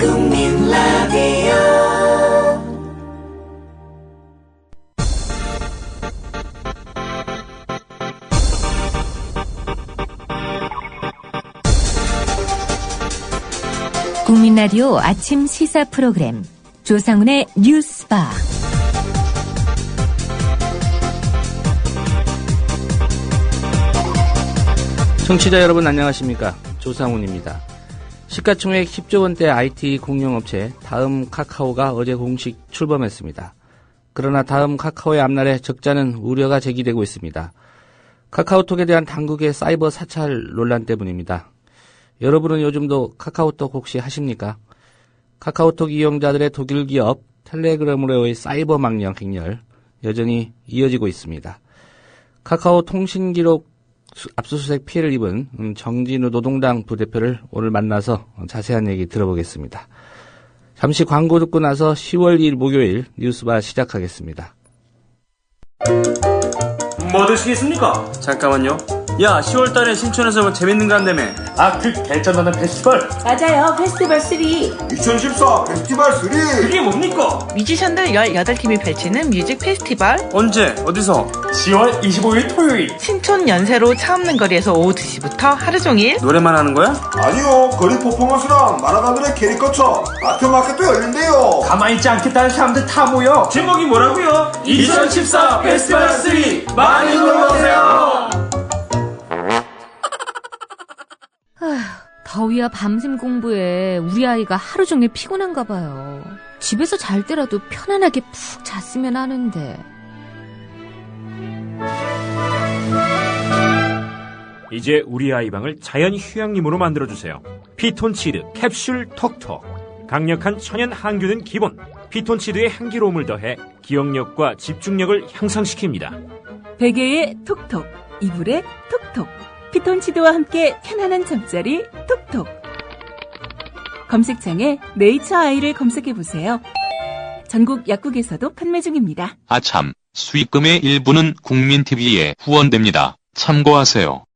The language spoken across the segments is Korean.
국민 라디오 국민 라디오 아침 시사 프로그램 조상훈의 뉴스바. 청취자 여러분 안녕하십니까? 조상훈입니다. 시가총액 10조 원대 IT 공룡업체 다음 카카오가 어제 공식 출범했습니다. 그러나 다음 카카오의 앞날에 적잖은 우려가 제기되고 있습니다. 카카오톡에 대한 당국의 사이버 사찰 논란 때문입니다. 여러분은 요즘도 카카오톡 혹시 하십니까? 카카오톡 이용자들의 독일 기업 텔레그램으로의 사이버 망령 행렬 여전히 이어지고 있습니다. 카카오 통신기록 압수수색 피해를 입은 정진우 노동당 부대표를 오늘 만나서 자세한 얘기 들어보겠습니다. 잠시 광고 듣고 나서 10월 2일 목요일 뉴스바 시작하겠습니다. 뭐 드시겠습니까? 잠깐만요. 야, 10월달에 신촌에서 뭐 재밌는 거 한다며. 그 개쩐다는 페스티벌. 맞아요. 페스티벌 3. 2014 페스티벌 3. 그게 뭡니까? 뮤지션들 18팀이 펼치는 뮤직 페스티벌. 언제? 어디서? 10월 25일 토요일. 신촌 연세로 차 없는 거리에서 오후 2시부터 하루 종일. 노래만 하는 거야? 아니요, 거리 퍼포먼스랑 만화가들의 캐릭터처 아트마켓도 열린대요. 가만히 있지 않겠다는 사람들 다 모여. 제목이 뭐라고요? 2014 페스티벌 3. 많이 놀러오세요. 더위와 밤샘 공부에 우리 아이가 하루 종일 피곤한가 봐요. 집에서 잘 때라도 편안하게 푹 잤으면 하는데. 이제 우리 아이 방을 자연 휴양림으로 만들어주세요. 피톤치드 캡슐 톡톡. 강력한 천연 항균은 기본. 피톤치드의 향기로움을 더해 기억력과 집중력을 향상시킵니다. 베개에 톡톡, 이불에 톡톡. 피톤치드와 함께 편안한 잠자리 톡톡. 검색창에 네이처 아이를 검색해보세요. 전국 약국에서도 판매 중입니다. 아참, 수익금의 일부는 국민TV에 후원됩니다. 참고하세요.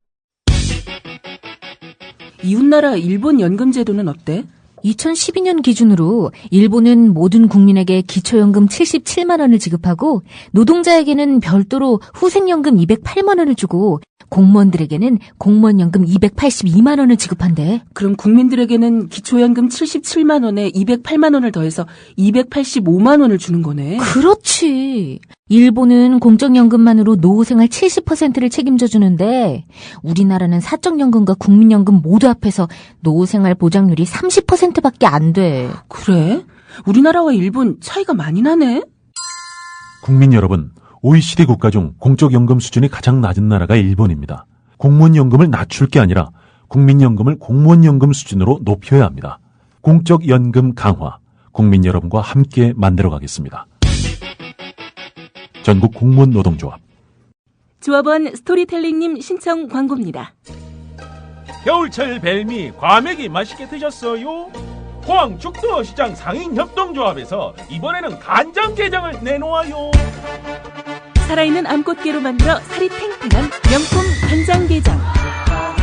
이웃나라 일본 연금 제도는 어때? 2012년 기준으로 일본은 모든 국민에게 기초연금 77만 원을 지급하고 노동자에게는 별도로 후생연금 208만 원을 주고 공무원들에게는 공무원연금 282만 원을 지급한대. 그럼 국민들에게는 기초연금 77만 원에 208만 원을 더해서 285만 원을 주는 거네. 그렇지. 일본은 공적연금만으로 노후생활 70%를 책임져 주는데 우리나라는 사적연금과 국민연금 모두 합해서 노후생활 보장률이 30%밖에 안 돼. 그래? 우리나라와 일본 차이가 많이 나네? 국민 여러분, OECD 국가 중 공적연금 수준이 가장 낮은 나라가 일본입니다. 공무원연금을 낮출 게 아니라 국민연금을 공무원연금 수준으로 높여야 합니다. 공적연금 강화, 국민 여러분과 함께 만들어가겠습니다. 전국 공무원 노동조합. 조합원 스토리텔링님 신청 광고입니다. 겨울철 벨미 과메기 맛있게 드셨어요? 포항 죽도시장 상인협동조합에서 이번에는 간장게장을 내놓아요. 살아있는 암꽃게로 만들어 살이 탱탱한 명품 간장게장.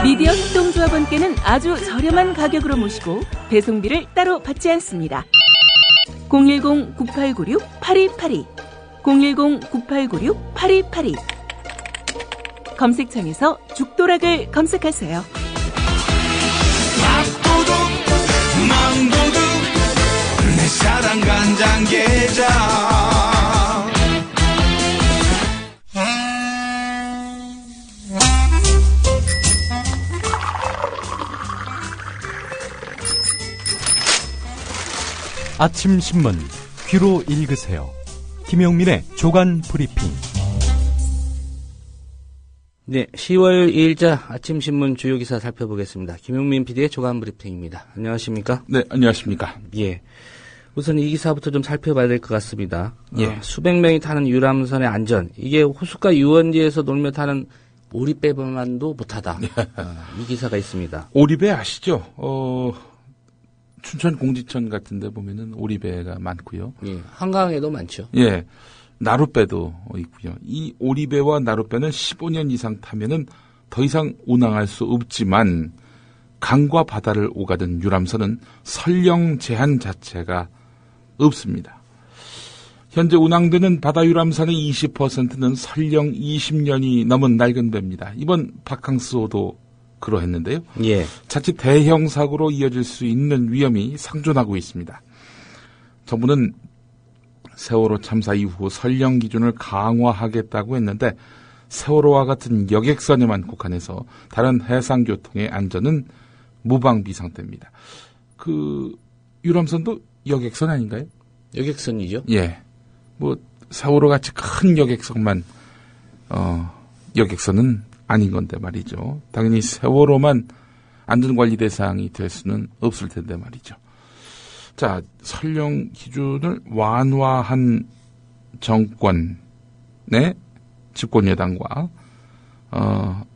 미디어 협동조합원께는 아주 저렴한 가격으로 모시고 배송비를 따로 받지 않습니다. 010-9896-8282 010-9896-8282 검색창에서 죽도락을 검색하세요. 밥도둑 망도둑 내 사랑 간장게장. 아침 신문 귀로 읽으세요. 김용민의 조간 브리핑. 네, 10월 2일자 아침 신문 주요 기사 살펴보겠습니다. 김용민 PD의 조간 브리핑입니다. 안녕하십니까? 네, 안녕하십니까? 예. 우선 이 기사부터 좀 살펴봐야 될 것 같습니다. 예. 수백 명이 타는 유람선의 안전. 이게 호숫가 유원지에서 놀며 타는 오리배만도 못하다. 이 기사가 있습니다. 오리배 아시죠? 춘천 공지천 같은 데 보면은 오리배가 많고요. 예. 한강에도 많죠. 예. 나룻배도 있고요. 이 오리배와 나룻배는 15년 이상 타면은 더 이상 운항할 수 없지만 강과 바다를 오가던 유람선은 설령 제한 자체가 없습니다. 현재 운항되는 바다 유람선의 20%는 설령 20년이 넘은 낡은 배입니다. 이번 바캉스호도 그러했는데요. 예. 자칫 대형 사고로 이어질 수 있는 위험이 상존하고 있습니다. 정부는 세월호 참사 이후 설령 기준을 강화하겠다고 했는데 세월호와 같은 여객선에만 국한해서 다른 해상교통의 안전은 무방비 상태입니다. 그 유람선도 여객선 아닌가요? 여객선이죠. 예. 뭐 세월호 같이 큰 여객선만 여객선은 아닌 건데 말이죠. 당연히 세월호만 안전관리 대상이 될 수는 없을 텐데 말이죠. 자, 설령 기준을 완화한 정권의 집권여당과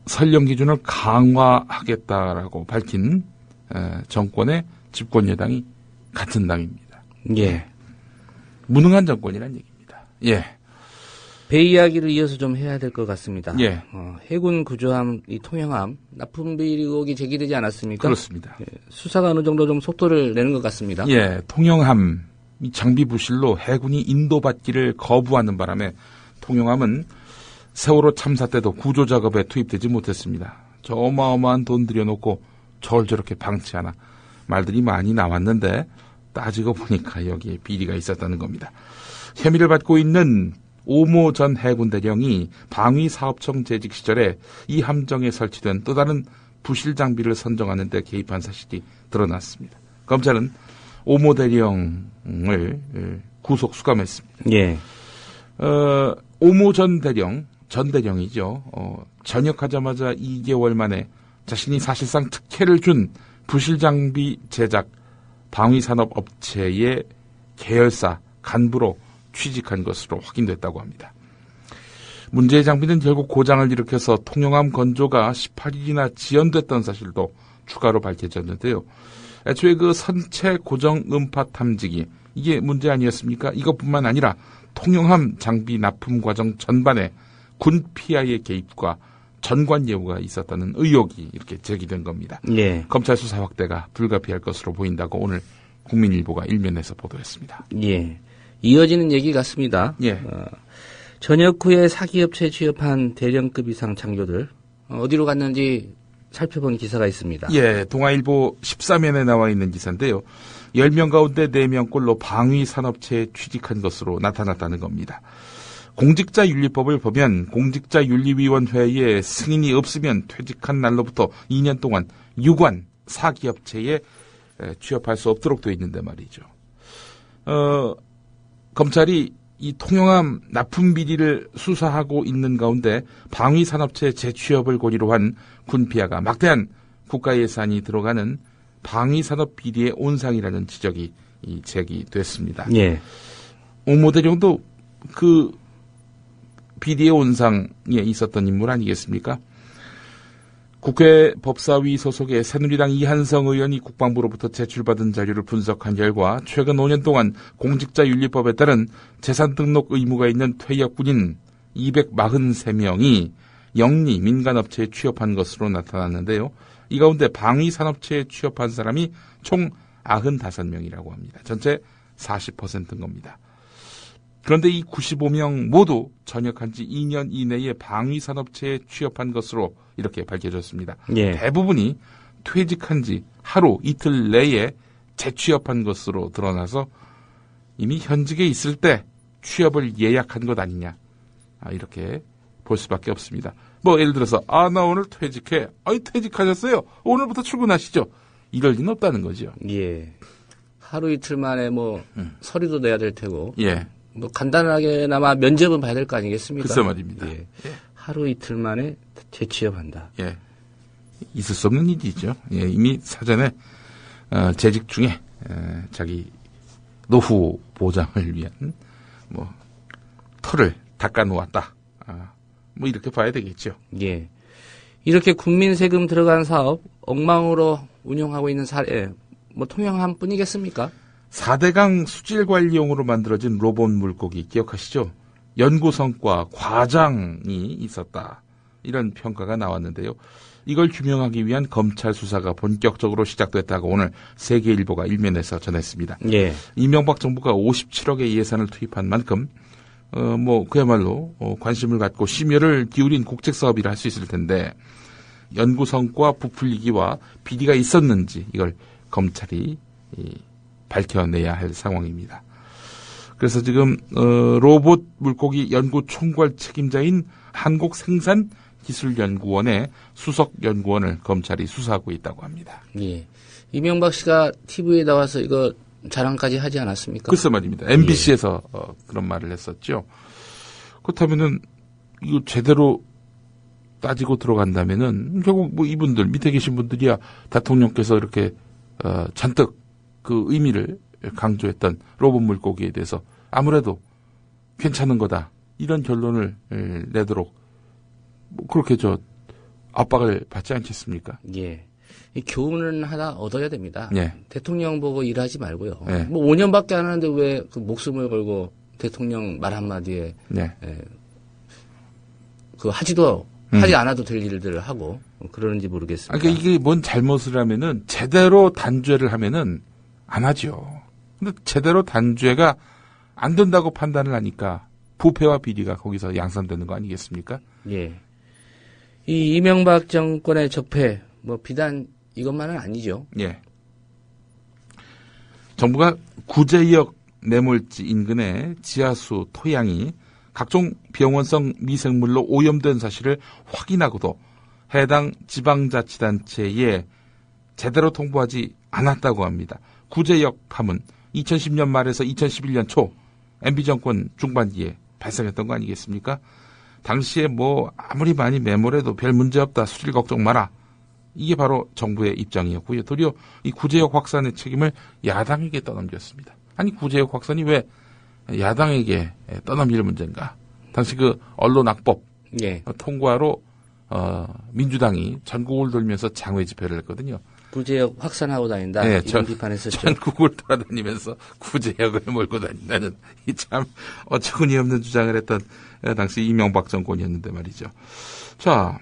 설령 기준을 강화하겠다라고 밝힌 정권의 집권여당이 같은 당입니다. 예. 무능한 정권이란 얘기입니다. 예. 배 이야기를 이어서 좀 해야 될 것 같습니다. 예. 해군 구조함, 이 통영함 납품비 의혹이 제기되지 않았습니까? 그렇습니다. 예, 수사가 어느 정도 좀 속도를 내는 것 같습니다. 예, 통영함 이 장비 부실로 해군이 인도받기를 거부하는 바람에 통영함은 세월호 참사 때도 구조 작업에 투입되지 못했습니다. 저 어마어마한 돈 들여놓고 저걸 저렇게 방치하나 말들이 많이 나왔는데 따지고 보니까 여기에 비리가 있었다는 겁니다. 혐의를 받고 있는 오모 전 해군대령이 방위사업청 재직 시절에 이 함정에 설치된 또 다른 부실 장비를 선정하는 데 개입한 사실이 드러났습니다. 검찰은 오모 대령을 구속 수감했습니다. 예. 오모 전 대령이죠. 전역하자마자 2개월 만에 자신이 사실상 특혜를 준 부실 장비 제작 방위산업업체의 계열사 간부로 취직한 것으로 확인됐다고 합니다. 문제의 장비는 결국 고장을 일으켜서 통영함 건조가 18일이나 지연됐던 사실도 추가로 밝혀졌는데요. 애초에 그 선체 고정 음파 탐지기 이게 문제 아니었습니까? 이것뿐만 아니라 통영함 장비 납품 과정 전반에 군 PI의 개입과 전관 예우가 있었다는 의혹이 이렇게 제기된 겁니다. 예. 검찰 수사 확대가 불가피할 것으로 보인다고 오늘 국민일보가 일면에서 보도했습니다. 예. 이어지는 얘기 같습니다. 예. 전역 후에 사기업체에 취업한 대령급 이상 장교들 어디로 갔는지 살펴본 기사가 있습니다. 예, 동아일보 13면에 나와 있는 기사인데요. 10명 가운데 4명꼴로 방위산업체에 취직한 것으로 나타났다는 겁니다. 공직자윤리법을 보면 공직자윤리위원회에 승인이 없으면 퇴직한 날로부터 2년 동안 유관 사기업체에 취업할 수 없도록 되어 있는데 말이죠. 검찰이 이 통영함 납품 비리를 수사하고 있는 가운데 방위산업체 재취업을 고리로 한 군피아가 막대한 국가 예산이 들어가는 방위산업 비리의 온상이라는 지적이 제기됐습니다. 예. 오모 대령도 그 비리의 온상에 있었던 인물 아니겠습니까? 국회 법사위 소속의 새누리당 이한성 의원이 국방부로부터 제출받은 자료를 분석한 결과 최근 5년 동안 공직자윤리법에 따른 재산 등록 의무가 있는 퇴역군인 243명이 영리 민간업체에 취업한 것으로 나타났는데요. 이 가운데 방위산업체에 취업한 사람이 총 95명이라고 합니다. 전체 40%인 겁니다. 그런데 이 95명 모두 전역한 지 2년 이내에 방위산업체에 취업한 것으로 이렇게 밝혀졌습니다. 예. 대부분이 퇴직한 지 하루 이틀 내에 재취업한 것으로 드러나서 이미 현직에 있을 때 취업을 예약한 것 아니냐 이렇게 볼 수밖에 없습니다. 뭐 예를 들어서 나 오늘 퇴직해. 퇴직하셨어요? 오늘부터 출근하시죠. 이럴 리는 없다는 거죠. 예. 하루 이틀 만에 뭐 서류도 내야 될 테고. 예. 뭐 간단하게나마 면접은 봐야 될 거 아니겠습니까? 글쎄 말입니다. 예. 하루 이틀 만에 재취업한다. 예. 있을 수 없는 일이죠. 예. 이미 사전에 재직 중에 자기 노후 보장을 위한 뭐 털을 닦아 놓았다. 뭐 이렇게 봐야 되겠죠. 예. 이렇게 국민 세금 들어간 사업 엉망으로 운영하고 있는 사례 뭐 통영함뿐이겠습니까? 4대강 수질관리용으로 만들어진 로봇 물고기 기억하시죠? 연구 성과 과장이 있었다. 이런 평가가 나왔는데요. 이걸 규명하기 위한 검찰 수사가 본격적으로 시작됐다고 오늘 세계일보가 일면에서 전했습니다. 예. 이명박 정부가 57억의 예산을 투입한 만큼 그야말로 관심을 갖고 심혈을 기울인 국책 사업이라 할 수 있을 텐데 연구 성과 부풀리기와 비리가 있었는지 이걸 검찰이 밝혀내야 할 상황입니다. 그래서 지금 로봇 물고기 연구 총괄 책임자인 한국생산기술연구원의 수석 연구원을 검찰이 수사하고 있다고 합니다. 예. 이명박 씨가 TV에 나와서 이거 자랑까지 하지 않았습니까? 글쎄 말입니다. MBC에서 그런 말을 했었죠. 그렇다면은 이거 제대로 따지고 들어간다면은 결국 뭐 이분들 밑에 계신 분들이야 대통령께서 이렇게 잔뜩 그 의미를 강조했던 로봇 물고기에 대해서 아무래도 괜찮은 거다 이런 결론을 내도록 그렇게 압박을 받지 않겠습니까? 예. 이 교훈은 하나 얻어야 됩니다. 예. 대통령 보고 일하지 말고요. 예. 뭐 5년밖에 안 하는데 왜 그 목숨을 걸고 대통령 말 한마디에 그 하지 않아도 될 일들을 하고 그러는지 모르겠습니다. 그러니까 이게 뭔 잘못을 하면은 제대로 단죄를 하면은 안 하죠. 근데 제대로 단죄가 안 된다고 판단을 하니까 부패와 비리가 거기서 양산되는 거 아니겠습니까? 예. 이 이명박 정권의 적폐 비단 이것만은 아니죠. 예. 정부가 구제역 내몰지 인근의 지하수 토양이 각종 병원성 미생물로 오염된 사실을 확인하고도 해당 지방자치단체에 제대로 통보하지 않았다고 합니다. 구제역 함은 2010년 말에서 2011년 초 MB 정권 중반기에 발생했던 거 아니겠습니까? 당시에 아무리 많이 매몰해도 별 문제 없다, 수질 걱정 마라. 이게 바로 정부의 입장이었고요. 도리어 이 구제역 확산의 책임을 야당에게 떠넘겼습니다. 아니 구제역 확산이 왜 야당에게 떠넘길 문제인가? 당시 그 언론 악법 통과로 민주당이 전국을 돌면서 장외 집회를 했거든요. 구제역 확산하고 다닌다. 네, 이런 비판했었죠. 전국을 돌아다니면서 구제역을 몰고 다닌다는 이 참 어처구니없는 주장을 했던 당시 이명박 정권이었는데 말이죠. 자,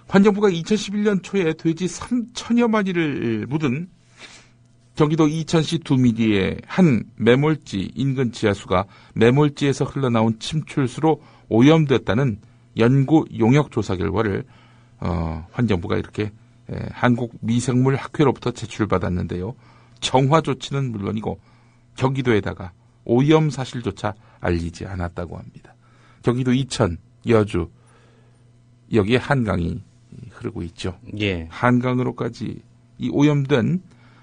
환경부가 2011년 초에 돼지 3천여 마리를 묻은 경기도 이천시 두미리의 한 매몰지 인근 지하수가 매몰지에서 흘러나온 침출수로 오염됐다는 연구 용역 조사 결과를 환경부가 이렇게 한국미생물학회로부터 제출받았는데요. 정화 조치는 물론이고 경기도에다가 오염 사실조차 알리지 않았다고 합니다. 경기도 이천, 여주 여기에 한강이 흐르고 있죠. 예. 한강으로까지 이 오염된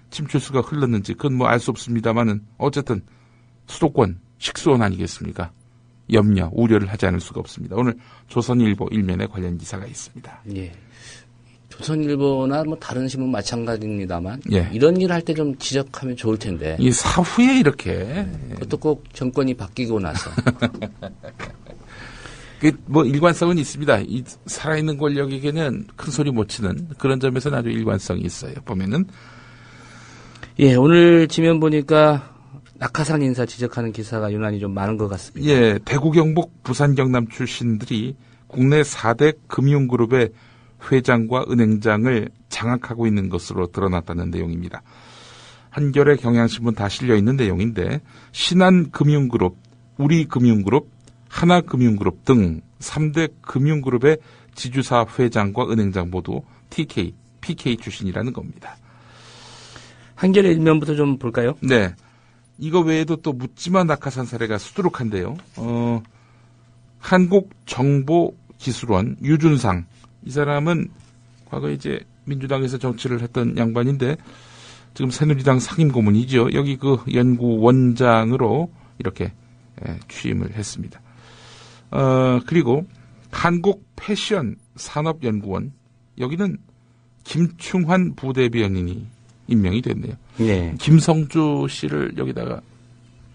침출수가 흘렀는지 그건 알 수 없습니다만은 어쨌든 수도권 식수원 아니겠습니까? 염려, 우려를 하지 않을 수가 없습니다. 오늘 조선일보 일면에 관련 기사가 있습니다. 예. 조선일보나 다른 신문 마찬가지입니다만 예. 이런 일을 할 때 좀 지적하면 좋을 텐데. 이 사후에 이렇게 그것도 꼭 정권이 바뀌고 나서. 일관성은 있습니다. 이 살아있는 권력에게는 큰 소리 못 치는 그런 점에서는 아주 일관성이 있어요. 보면은. 예, 오늘 지면 보니까 낙하산 인사 지적하는 기사가 유난히 좀 많은 것 같습니다. 예, 대구, 경북, 부산, 경남 출신들이 국내 4대 금융그룹의 회장과 은행장을 장악하고 있는 것으로 드러났다는 내용입니다. 한겨레 경향신문 다 실려 있는 내용인데 신한금융그룹, 우리금융그룹, 하나금융그룹 등 3대 금융그룹의 지주사 회장과 은행장 모두 TK, PK 출신이라는 겁니다. 한겨레 일면부터 좀 볼까요? 네. 이거 외에도 또 묻지마 낙하산 사례가 수두룩한데요. 한국정보기술원 유준상. 이 사람은 과거 이제 민주당에서 정치를 했던 양반인데 지금 새누리당 상임고문이죠. 여기 그 연구원장으로 이렇게 취임을 했습니다. 그리고 한국패션산업연구원. 여기는 김충환 부대변인이 임명이 됐네요. 네. 김성주 씨를 여기다가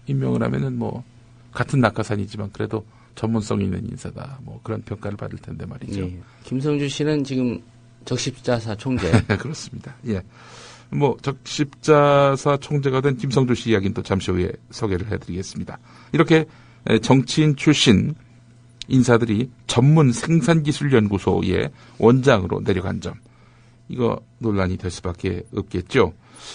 임명을 하면은 같은 낙하산이지만 그래도 전문성 있는 인사다. 그런 평가를 받을 텐데 말이죠. 예. 김성주 씨는 지금 적십자사 총재. 그렇습니다. 예. 적십자사 총재가 된 김성주 씨 이야기는 또 잠시 후에 소개를 해드리겠습니다. 이렇게 정치인 출신 인사들이 전문 생산기술연구소의 원장으로 내려간 점. 이거 논란이 될 수밖에 없겠죠.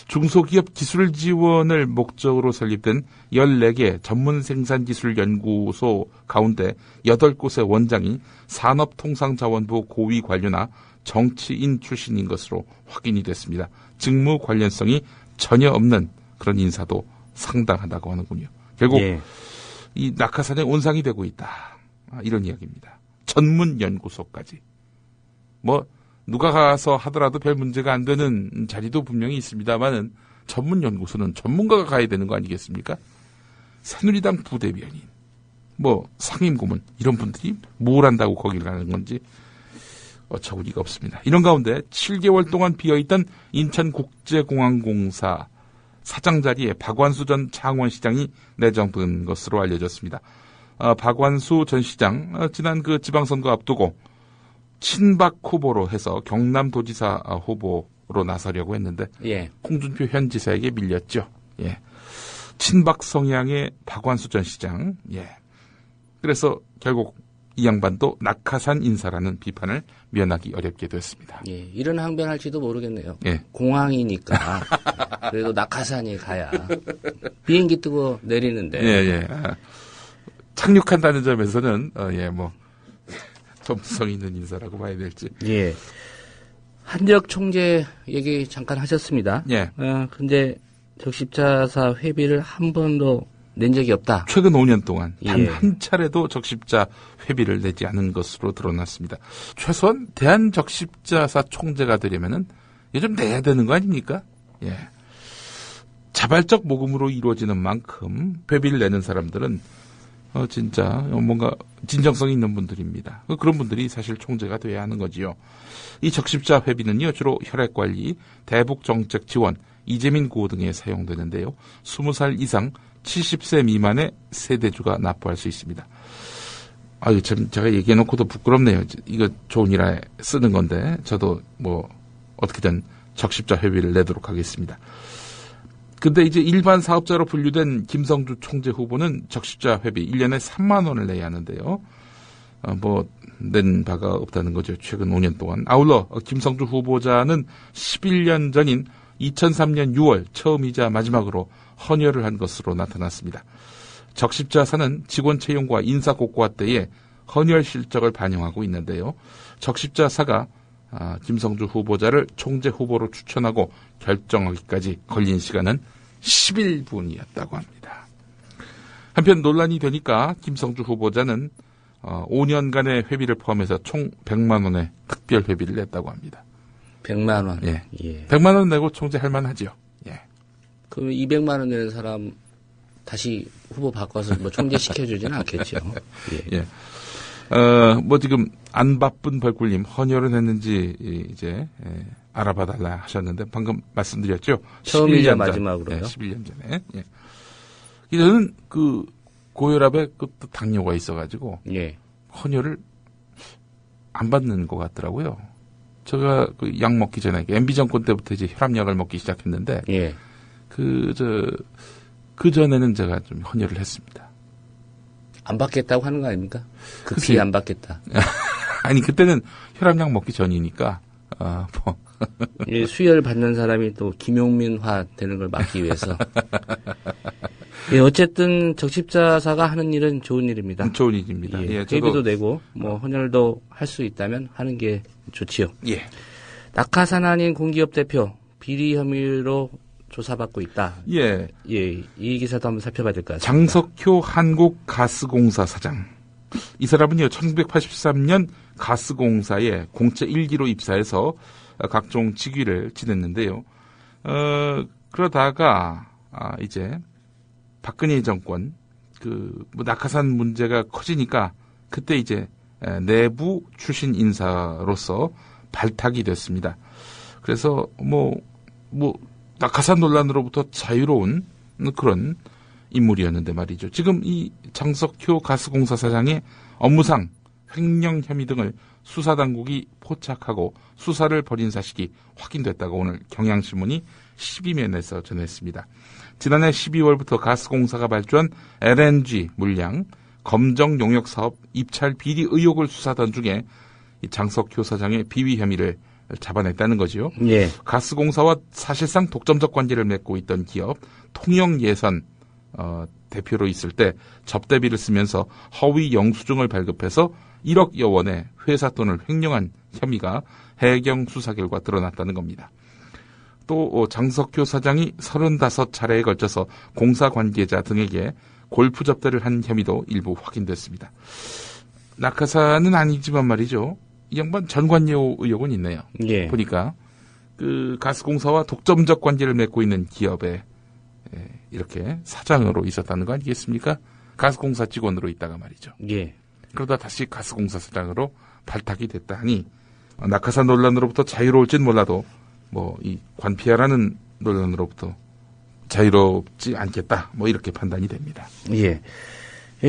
중소기업 기술 지원을 목적으로 설립된 14개 전문생산기술연구소 가운데 8곳의 원장이 산업통상자원부 고위 관료나 정치인 출신인 것으로 확인이 됐습니다. 직무 관련성이 전혀 없는 그런 인사도 상당하다고 하는군요. 결국 이 낙하산에 온상이 되고 있다. 이런 이야기입니다. 전문연구소까지. 누가 가서 하더라도 별 문제가 안 되는 자리도 분명히 있습니다만은 전문연구소는 전문가가 가야 되는 거 아니겠습니까? 새누리당 부대변인, 상임고문 이런 분들이 뭘 한다고 거기를 가는 건지 어처구니가 없습니다. 이런 가운데 7개월 동안 비어있던 인천국제공항공사 사장 자리에 박완수 전 창원시장이 내정된 것으로 알려졌습니다. 박완수 전 시장 지난 그 지방선거 앞두고 친박 후보로 해서 경남도지사 후보로 나서려고 했는데 홍준표 현 지사에게 밀렸죠. 친박 성향의 박완수 전 시장. 그래서 결국 이 양반도 낙하산 인사라는 비판을 면하기 어렵게 됐습니다. 이런 항변할지도 모르겠네요. 공항이니까 그래도 낙하산이 가야 비행기 뜨고 내리는데. 착륙한다는 점에서는 전문성 있는 인사라고 봐야 될지. 한덕 총재 얘기 잠깐 하셨습니다. 근데 적십자사 회비를 한 번도 낸 적이 없다. 최근 5년 동안 단 한 차례도 적십자 회비를 내지 않은 것으로 드러났습니다. 최소한 대한적십자사 총재가 되려면은 요즘 내야 되는 거 아닙니까? 자발적 모금으로 이루어지는 만큼 회비를 내는 사람들은 진짜 뭔가 진정성이 있는 분들입니다. 그런 분들이 사실 총재가 돼야 하는 거지요. 이 적십자 회비는요, 주로 혈액관리, 대북정책 지원, 이재민 구호 등에 사용되는데요. 20살 이상 70세 미만의 세대주가 납부할 수 있습니다. 참 제가 얘기해놓고도 부끄럽네요. 이거 좋은 일에 쓰는 건데 저도 어떻게든 적십자 회비를 내도록 하겠습니다. 근데 이제 일반 사업자로 분류된 김성주 총재 후보는 적십자 회비 1년에 3만 원을 내야 하는데요. 낸 바가 없다는 거죠. 최근 5년 동안. 아울러 김성주 후보자는 11년 전인 2003년 6월 처음이자 마지막으로 헌혈을 한 것으로 나타났습니다. 적십자사는 직원 채용과 인사 고과 때의 헌혈 실적을 반영하고 있는데요. 적십자사가 김성주 후보자를 총재 후보로 추천하고 결정하기까지 걸린 시간은 11분이었다고 합니다. 한편 논란이 되니까 김성주 후보자는 5년간의 회비를 포함해서 총 100만 원의 특별 회비를 냈다고 합니다. 100만 원? 100만 원 내고 총재 할 만하죠. 그럼 200만 원 내는 사람 다시 후보 바꿔서 총재 시켜주지는 않겠죠. 지금 안 바쁜 벌꿀님 헌혈은 했는지 이제 알아봐 달라 하셨는데 방금 말씀드렸죠. 처음이자 마지막으로요. 11년 전에. 저는 그 고혈압에 또 당뇨가 있어가지고 헌혈을 안 받는 것 같더라고요. 제가 그 약 먹기 전에 MB 정권 때부터 이제 혈압약을 먹기 시작했는데 그 전에는 제가 좀 헌혈을 했습니다. 안 받겠다고 하는 거 아닙니까? 급히 안 받겠다. 아니 그때는 혈압약 먹기 전이니까 수혈 받는 사람이 또 김용민화 되는 걸 막기 위해서. 어쨌든 적십자사가 하는 일은 좋은 일입니다. 좋은 일입니다. 회비도 내고 헌혈도 할 수 있다면 하는 게 좋지요. 낙하산 아닌 공기업 대표 비리 혐의로 조사받고 있다. 이 기사도 한번 살펴봐야 될 것 같습니다. 장석효 한국가스공사 사장. 이 사람은요, 1983년 가스공사에 공채 1기로 입사해서 각종 직위를 지냈는데요. 그러다가 이제 박근혜 정권 낙하산 문제가 커지니까 그때 이제 내부 출신 인사로서 발탁이 됐습니다. 그래서 낙하산 논란으로부터 자유로운 그런 인물이었는데 말이죠. 지금 이 장석효 가스공사 사장의 업무상 횡령 혐의 등을 수사당국이 포착하고 수사를 벌인 사실이 확인됐다고 오늘 경향신문이 12면에서 전했습니다. 지난해 12월부터 가스공사가 발주한 LNG 물량 검정 용역 사업 입찰 비리 의혹을 수사하던 중에 이 장석효 사장의 비위 혐의를 잡아냈다는 거지요. 예. 가스공사와 사실상 독점적 관계를 맺고 있던 기업 통영예산 대표로 있을 때 접대비를 쓰면서 허위 영수증을 발급해서 1억여 원의 회사 돈을 횡령한 혐의가 해경 수사 결과 드러났다는 겁니다. 또 장석효 사장이 35차례에 걸쳐서 공사 관계자 등에게 골프 접대를 한 혐의도 일부 확인됐습니다. 낙하산은 아니지만 말이죠. 이 양반 전관예우 의혹은 있네요. 예. 보니까 그 가스공사와 독점적 관계를 맺고 있는 기업에 이렇게 사장으로 있었다는 거 아니겠습니까? 가스공사 직원으로 있다가 말이죠. 예. 그러다 다시 가스공사 사장으로 발탁이 됐다 하니 낙하산 논란으로부터 자유로울진 몰라도 뭐 이 관피하라는 논란으로부터 자유롭지 않겠다. 뭐 이렇게 판단이 됩니다. 예.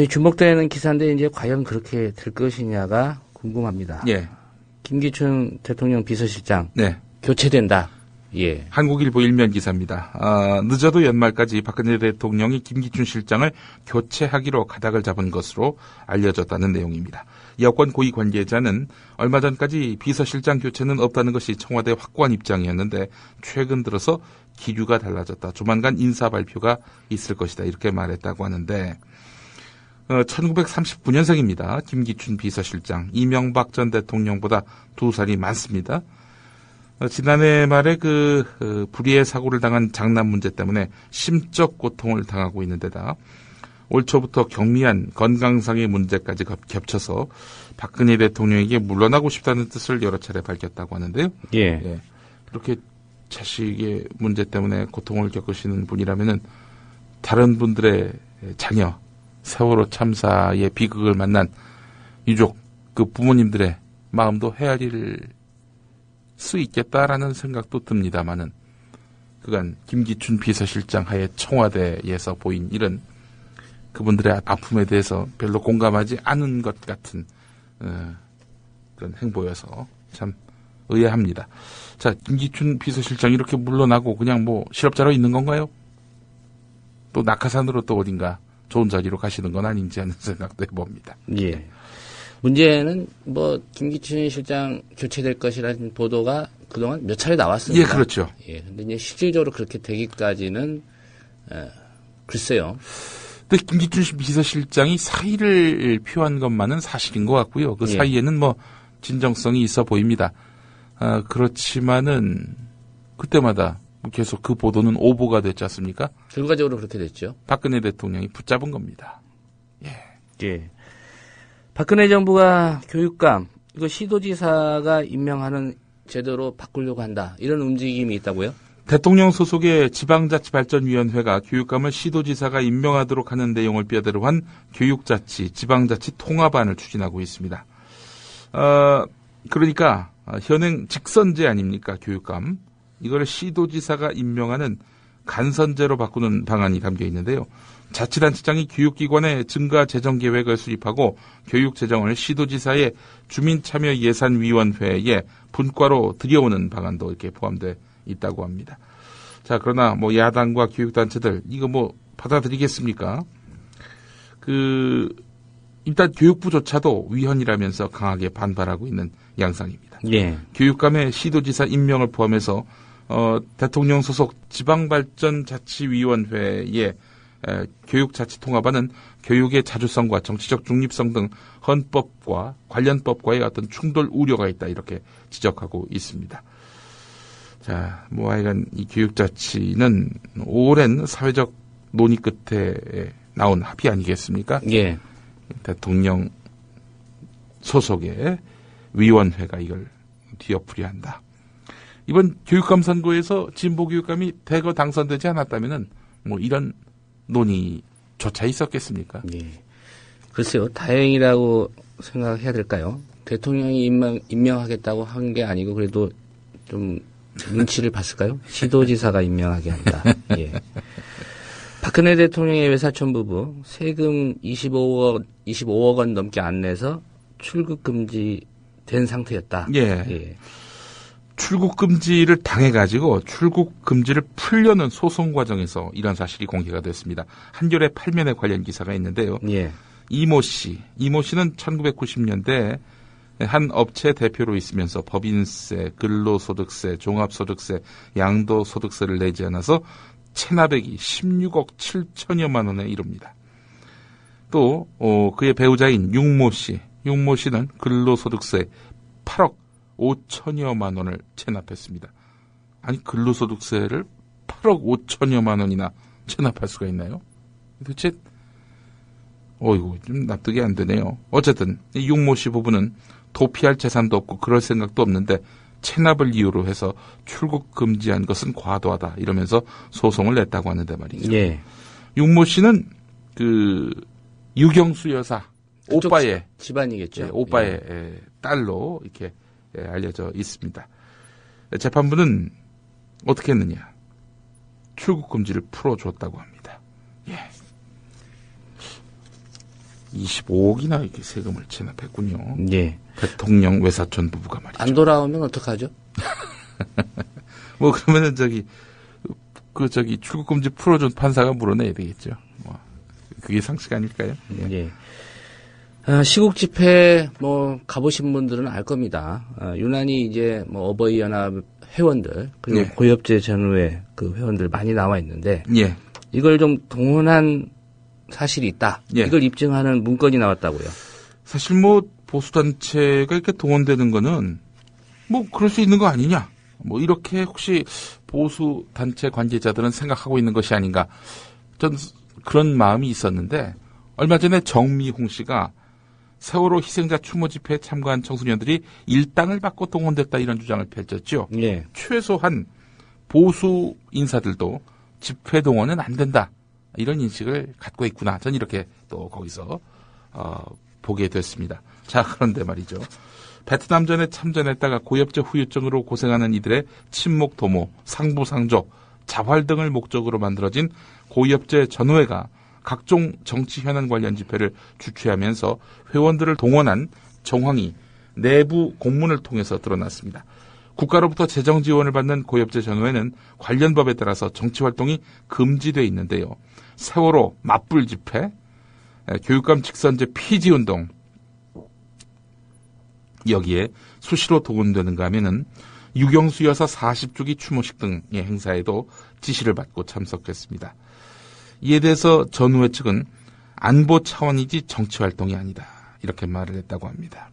주목되는 기사인데 이제 과연 그렇게 될 것이냐가 궁금합니다. 예. 김기춘 대통령 비서실장. 네. 교체된다. 예. 한국일보 일면 기사입니다. 늦어도 연말까지 박근혜 대통령이 김기춘 실장을 교체하기로 가닥을 잡은 것으로 알려졌다는 내용입니다. 여권 고위 관계자는 얼마 전까지 비서실장 교체는 없다는 것이 청와대 확고한 입장이었는데 최근 들어서 기류가 달라졌다. 조만간 인사 발표가 있을 것이다. 이렇게 말했다고 하는데 1939년생입니다. 김기춘 비서실장. 이명박 전 대통령보다 2살이 많습니다. 지난해 말에 불의의 사고를 당한 장남 문제 때문에 심적 고통을 당하고 있는 데다 올 초부터 경미한 건강상의 문제까지 겹쳐서 박근혜 대통령에게 물러나고 싶다는 뜻을 여러 차례 밝혔다고 하는데요. 예. 그렇게 자식의 문제 때문에 고통을 겪으시는 분이라면은 다른 분들의 자녀, 세월호 참사의 비극을 만난 유족, 그 부모님들의 마음도 헤아릴 수 있겠다라는 생각도 듭니다만은 그간 김기춘 비서실장 하에 청와대에서 보인 일은 그분들의 아픔에 대해서 별로 공감하지 않은 것 같은 그런 행보여서 참 의아합니다. 자, 김기춘 비서실장이 이렇게 물러나고 그냥 뭐 실업자로 있는 건가요? 또 낙하산으로 또 어딘가 좋은 자리로 가시는 건 아닌지 하는 생각도 해봅니다. 예. 문제는 뭐 김기춘 실장 교체될 것이라는 보도가 그동안 몇 차례 나왔습니다. 예, 그렇죠. 예. 근데 이제 실질적으로 그렇게 되기까지는 글쎄요. 근데 김기춘 비서실장이 사의를 표한 것만은 사실인 것 같고요. 그 사이에는 뭐 진정성이 있어 보입니다. 그렇지만은 그때마다 계속 그 보도는 오보가 됐지 않습니까? 결과적으로 그렇게 됐죠. 박근혜 대통령이 붙잡은 겁니다. 예. 박근혜 정부가 교육감, 이거 시도지사가 임명하는 제도로 바꾸려고 한다. 이런 움직임이 있다고요? 대통령 소속의 지방자치발전위원회가 교육감을 시도지사가 임명하도록 하는 내용을 뼈대로 한 교육자치, 지방자치 통합안을 추진하고 있습니다. 그러니까 현행 직선제 아닙니까? 교육감. 이걸 시도지사가 임명하는 간선제로 바꾸는 방안이 담겨 있는데요. 자치단체장이 교육기관의 증가 재정 계획을 수립하고 교육재정을 시도지사의 주민참여예산위원회에 분과로 들여오는 방안도 이렇게 포함되어 있다고 합니다. 자, 그러나 뭐 야당과 교육단체들 이거 뭐 받아들이겠습니까? 일단 교육부조차도 위헌이라면서 강하게 반발하고 있는 양상입니다. 예. 교육감의 시도지사 임명을 포함해서 대통령 소속 지방발전자치위원회의 교육자치통합안은 교육의 자주성과 정치적 중립성 등 헌법과 관련 법과의 어떤 충돌 우려가 있다 이렇게 지적하고 있습니다. 자, 뭐 하여간 이 교육자치는 오랜 사회적 논의 끝에 나온 합의 아니겠습니까? 예. 대통령 소속의 위원회가 이걸 뒤엎으려 이번 교육감 선거에서 진보 교육감이 대거 당선되지 않았다면은 뭐 이런 논의조차 있었겠습니까? 예. 글쎄요, 다행이라고 생각해야 될까요? 대통령이 임명하겠다고 한 게 아니고 그래도 좀 눈치를 봤을까요? 시도지사가 임명하게 한다. 예. 박근혜 대통령의 외사촌 부부 세금 25억 원 넘게 안 내서 출국 금지된 상태였다. 예. 예. 출국 금지를 당해가지고 출국 금지를 풀려는 소송 과정에서 이런 사실이 공개가 됐습니다. 한겨레 8면에 관련 기사가 있는데요. 예. 이모 씨. 이모 씨는 1990년대 한 업체 대표로 있으면서 법인세, 근로소득세, 종합소득세, 양도소득세를 내지 않아서 체납액이 16억 7천여만 원에 이릅니다. 또 그의 배우자인 육모 씨. 육모 씨는 근로소득세 8억 5천여만 원을 체납했습니다. 아니 근로소득세를 8억 5천여만 원이나 체납할 수가 있나요? 도대체 이거 좀 납득이 안 되네요. 어쨌든 이 육모 씨 부부는 도피할 재산도 없고 그럴 생각도 없는데 체납을 이유로 해서 출국 금지한 것은 과도하다 이러면서 소송을 냈다고 하는데 말이죠. 예. 육모 씨는 그 유경수 여사 오빠의 집안이겠죠. 예, 오빠의 딸로 이렇게 알려져 있습니다. 재판부는 어떻게 했느냐? 출국 금지를 풀어줬다고 합니다. 예. 25억이나 이렇게 세금을 체납했군요. 예. 대통령 외사촌 부부가 말이죠. 안 돌아오면 어떡하죠? 뭐 그러면은 출국 금지 풀어준 판사가 물어내야 되겠죠. 뭐 그게 상식 아닐까요? 예. 시국 집회 가보신 분들은 알 겁니다. 유난히 이제 어버이 연합 회원들 그리고 예. 고엽제 전후회 그 회원들 많이 나와 있는데 예. 이걸 좀 동원한 사실이 있다. 예. 이걸 입증하는 문건이 나왔다고요. 사실 보수단체가 이렇게 동원되는 거는 그럴 수 있는 거 아니냐. 이렇게 혹시 보수단체 관계자들은 생각하고 있는 것이 아닌가. 전 그런 마음이 있었는데 얼마 전에 정미홍 씨가 세월호 희생자 추모 집회에 참가한 청소년들이 일당을 받고 동원됐다 이런 주장을 펼쳤죠. 예. 최소한 보수 인사들도 집회 동원은 안 된다. 이런 인식을 갖고 있구나. 전 이렇게 또 거기서 보게 됐습니다. 자, 그런데 말이죠. 베트남전에 참전했다가 고엽제 후유증으로 고생하는 이들의 친목 도모, 상부상조, 자활 등을 목적으로 만들어진 고엽제 전후회가 각종 정치 현안 관련 집회를 주최하면서 회원들을 동원한 정황이 내부 공문을 통해서 드러났습니다. 국가로부터 재정 지원을 받는 고엽제 전후회는 관련 법에 따라서 정치 활동이 금지되어 있는데요. 세월호 맞불 집회, 교육감 직선제 폐지 운동 여기에 수시로 동원되는가 하면은 유경수 여사 40주기 추모식 등의 행사에도 지시를 받고 참석했습니다. 이에 대해서 전후회 측은 안보 차원이지 정치 활동이 아니다 이렇게 말을 했다고 합니다.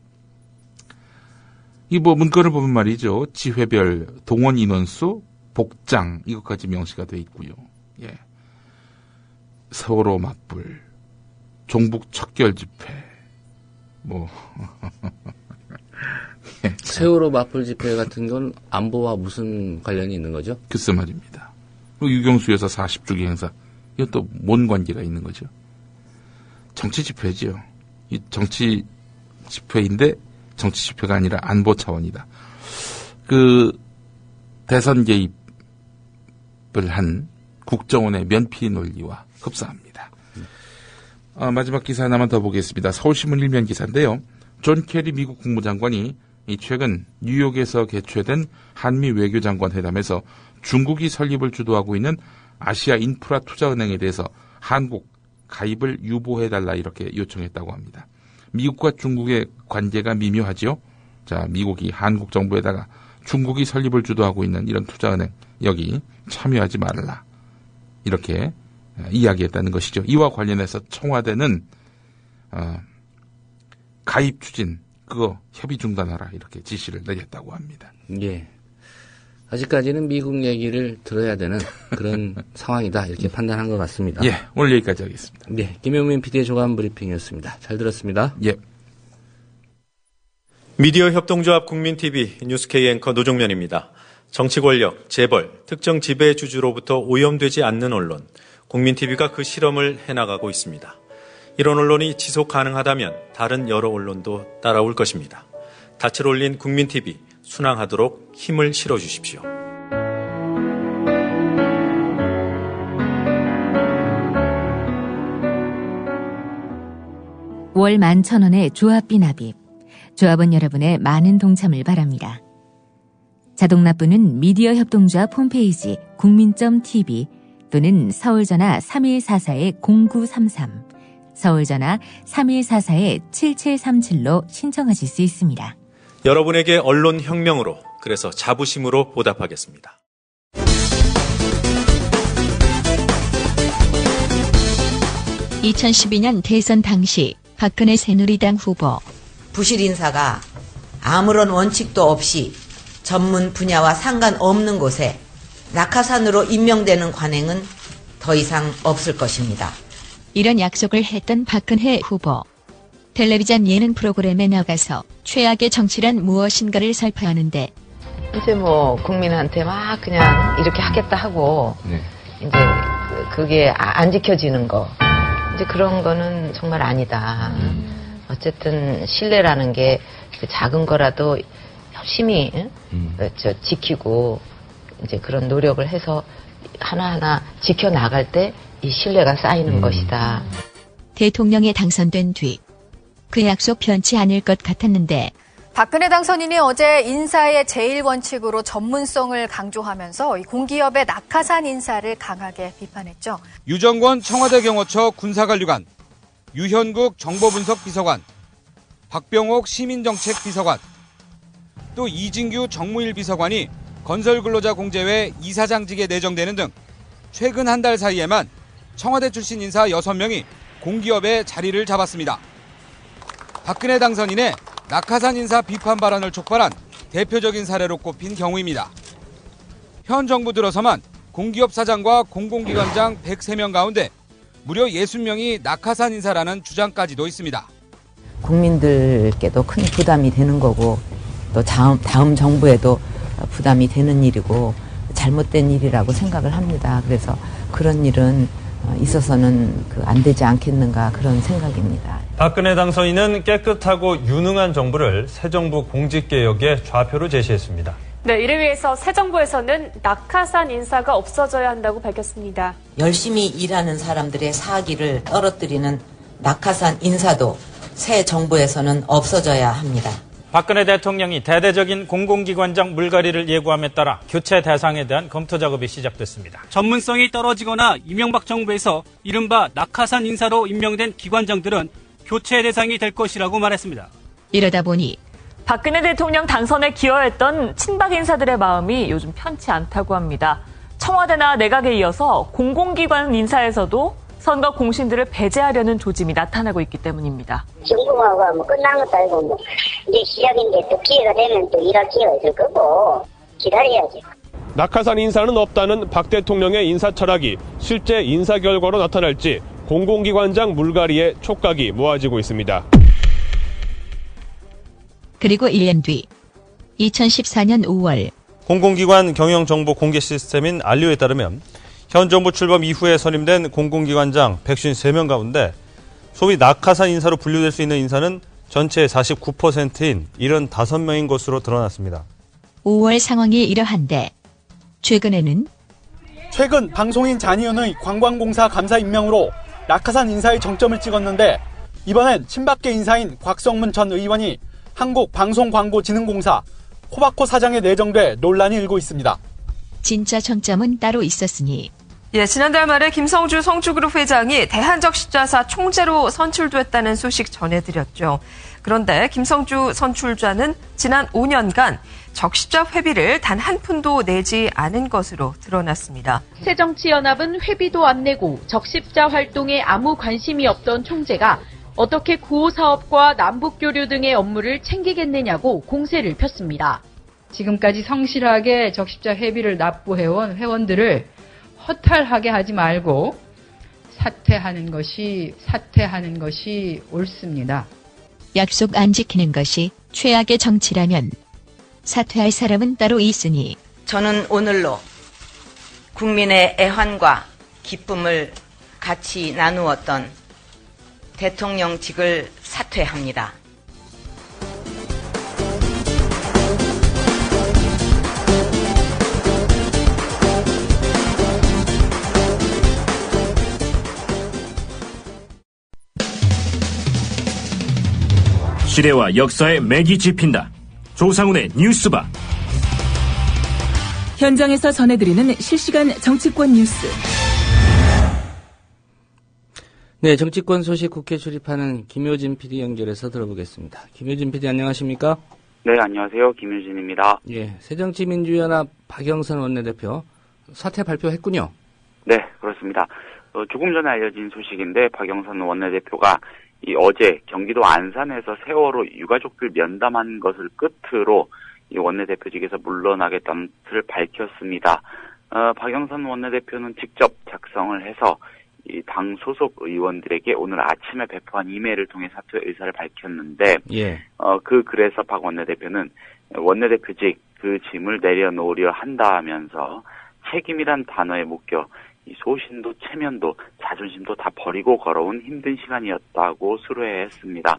이 문건을 보면 말이죠. 지회별 동원 인원수, 복장 이것까지 명시가 돼 있고요. 예. 세월호 맞불, 종북 척결 집회, 예. 세월호 맞불 집회 같은 건 안보와 무슨 관련이 있는 거죠? 글쎄 말입니다. 유경수 여사 40주기 행사, 이것도 뭔 관계가 있는 거죠? 정치 집회지요. 이 정치 집회인데 정치 집회가 아니라 안보 차원이다. 대선 개입을 한 국정원의 면피 논리와 흡사합니다. 마지막 기사 하나만 더 보겠습니다. 서울신문 일면 기사인데요. 존 케리 미국 국무장관이 최근 뉴욕에서 개최된 한미 외교장관 회담에서 중국이 설립을 주도하고 있는 아시아 인프라 투자은행에 대해서 한국 가입을 유보해달라 이렇게 요청했다고 합니다. 미국과 중국의 관계가 미묘하지요. 자, 미국이 한국 정부에다가 중국이 설립을 주도하고 있는 이런 투자은행 여기 참여하지 말라 이렇게 이야기했다는 것이죠. 이와 관련해서 청와대는 가입 추진 그거 협의 중단하라 이렇게 지시를 내렸다고 합니다. 예. 아직까지는 미국 얘기를 들어야 되는 그런 상황이다 이렇게 판단한 것 같습니다. 예, 오늘 여기까지 하겠습니다. 네, 김용민 PD의 조간 브리핑이었습니다. 잘 들었습니다. 예. 미디어 협동조합 국민TV 뉴스K 앵커 노종면입니다. 정치 권력, 재벌, 특정 지배주주로부터 오염되지 않는 언론, 국민TV가 그 실험을 해나가고 있습니다. 이런 언론이 지속 가능하다면 다른 여러 언론도 따라올 것입니다. 닻을 올린 국민TV, 순항하도록 힘을 실어주십시오. 월 11,000원의 조합비 납입. 조합원 여러분의 많은 동참을 바랍니다. 자동납부는 미디어 협동조합 홈페이지 국민.tv 또는 서울전화 3144-0933 서울전화 3144-7737로 신청하실 수 있습니다. 여러분에게 언론혁명으로, 그래서 자부심으로 보답하겠습니다. (2012년) 대선 당시 박근혜 새누리당 후보. 부실 인사가 아무런 원칙도 없이 전문 분야와 상관없는 곳에 낙하산으로 임명되는 관행은 더 이상 없을 것입니다. 이런 약속을 했던 박근혜 후보. 텔레비전 예능 프로그램에 나가서 최악의 정치란 무엇인가를 살펴하는데, 이제 뭐 국민한테 막 그냥 이렇게 하겠다 하고 이제 그게 안 지켜지는 거, 이제 그런 거는 정말 아니다. 어쨌든 신뢰라는 게 작은 거라도 열심히 지키고 이제 그런 노력을 해서 하나하나 지켜나갈 때 이 신뢰가 쌓이는 것이다. 대통령에 당선된 뒤 그 약속 변치 않을 것 같았는데, 박근혜 당선인이 어제 인사의 제1원칙으로 전문성을 강조하면서 공기업의 낙하산 인사를 강하게 비판했죠. 유정권 청와대 경호처 군사관리관, 유현국 정보분석 비서관, 박병옥 시민정책 비서관, 또 이진규 정무일 비서관이 건설근로자 공제회 이사장직에 내정되는 등 최근 한 달 사이에만 청와대 출신 인사 6명이 공기업에 자리를 잡았습니다. 박근혜 당선인의 낙하산 인사 비판 발언을 촉발한 대표적인 사례로 꼽힌 경우입니다. 현 정부 들어서만 공기업 사장과 공공기관장 103명 가운데 무려 60명이 낙하산 인사라는 주장까지도 있습니다. 국민들께도 큰 부담이 되는 거고, 또 다음 정부에도 부담이 되는 일이고 잘못된 일이라고 생각을 합니다. 그래서 그런 일은 있어서는 안 되지 않겠는가, 그런 생각입니다. 박근혜 당선인은 깨끗하고 유능한 정부를 새 정부 공직개혁의 좌표로 제시했습니다. 네, 이를 위해서 새 정부에서는 낙하산 인사가 없어져야 한다고 밝혔습니다. 열심히 일하는 사람들의 사기를 떨어뜨리는 낙하산 인사도 새 정부에서는 없어져야 합니다. 박근혜 대통령이 대대적인 공공기관장 물갈이를 예고함에 따라 교체 대상에 대한 검토 작업이 시작됐습니다. 전문성이 떨어지거나 이명박 정부에서 이른바 낙하산 인사로 임명된 기관장들은 교체 대상이 될 것이라고 말했습니다. 이러다 보니 박근혜 대통령 당선에 기여했던 친박 인사들의 마음이 요즘 편치 않다고 합니다. 청와대나 내각에 이어서 공공기관 인사에서도 선거 공신들을 배제하려는 조짐이 나타나고 있기 때문입니다. 정부가 뭐 끝난 것도 아니고 뭐 이제 시작인데 또 기회가 되면 또 일할 기회가 있을 거고 기다려야지. 낙하산 인사는 없다는 박 대통령의 인사 철학이 실제 인사 결과로 나타날지 공공기관장 물갈이에 촉각이 모아지고 있습니다. 그리고 1년 뒤 2014년 5월 공공기관 경영정보 공개 시스템인 알리오에 따르면 현 정부 출범 이후에 선임된 공공기관장 153명 가운데 소위 낙하산 인사로 분류될 수 있는 인사는 전체의 49%인 75명인 것으로 드러났습니다. 5월 상황이 이러한데, 최근 방송인 잔이윤의 관광공사 감사 임명으로 낙하산 인사의 정점을 찍었는데, 이번엔 친박계 인사인 곽성문 전 의원이 한국방송광고진흥공사 코바코 사장에 내정돼 논란이 일고 있습니다. 진짜 정점은 따로 있었으니. 지난달 말에 김성주 성주그룹 회장이 대한적십자사 총재로 선출됐다는 소식 전해드렸죠. 그런데 김성주 선출자는 지난 5년간 적십자 회비를 단 한 푼도 내지 않은 것으로 드러났습니다. 새정치연합은 회비도 안 내고 적십자 활동에 아무 관심이 없던 총재가 어떻게 구호 사업과 남북교류 등의 업무를 챙기겠느냐고 공세를 폈습니다. 지금까지 성실하게 적십자 회비를 납부해온 회원들을 허탈하게 하지 말고 사퇴하는 것이 옳습니다. 약속 안 지키는 것이 최악의 정치라면 사퇴할 사람은 따로 있으니. 저는 오늘로 국민의 애환과 기쁨을 같이 나누었던 대통령직을 사퇴합니다. 시대와 역사의 맥이 짚힌다. 조상훈의 뉴스바. 현장에서 전해드리는 실시간 정치권 뉴스. 네, 정치권 소식 국회 출입하는 김효진 PD 연결해서 들어보겠습니다. 김효진 PD 안녕하십니까? 네, 안녕하세요. 김효진입니다. 예, 새정치민주연합 박영선 원내대표 사퇴 발표했군요. 네, 그렇습니다. 조금 전에 알려진 소식인데 박영선 원내대표가 어제 경기도 안산에서 세월호 유가족들 면담한 것을 끝으로 이 원내대표직에서 물러나겠다는 뜻을 밝혔습니다. 박영선 원내대표는 직접 작성을 해서 이 당 소속 의원들에게 오늘 아침에 배포한 이메일을 통해 사퇴 의사를 밝혔는데, 예. 그 글에서 박 원내대표는 원내대표직 그 짐을 내려놓으려 한다면서 책임이란 단어에 묶여 이 소신도 체면도 자존심도 다 버리고 걸어온 힘든 시간이었다고 수료했습니다.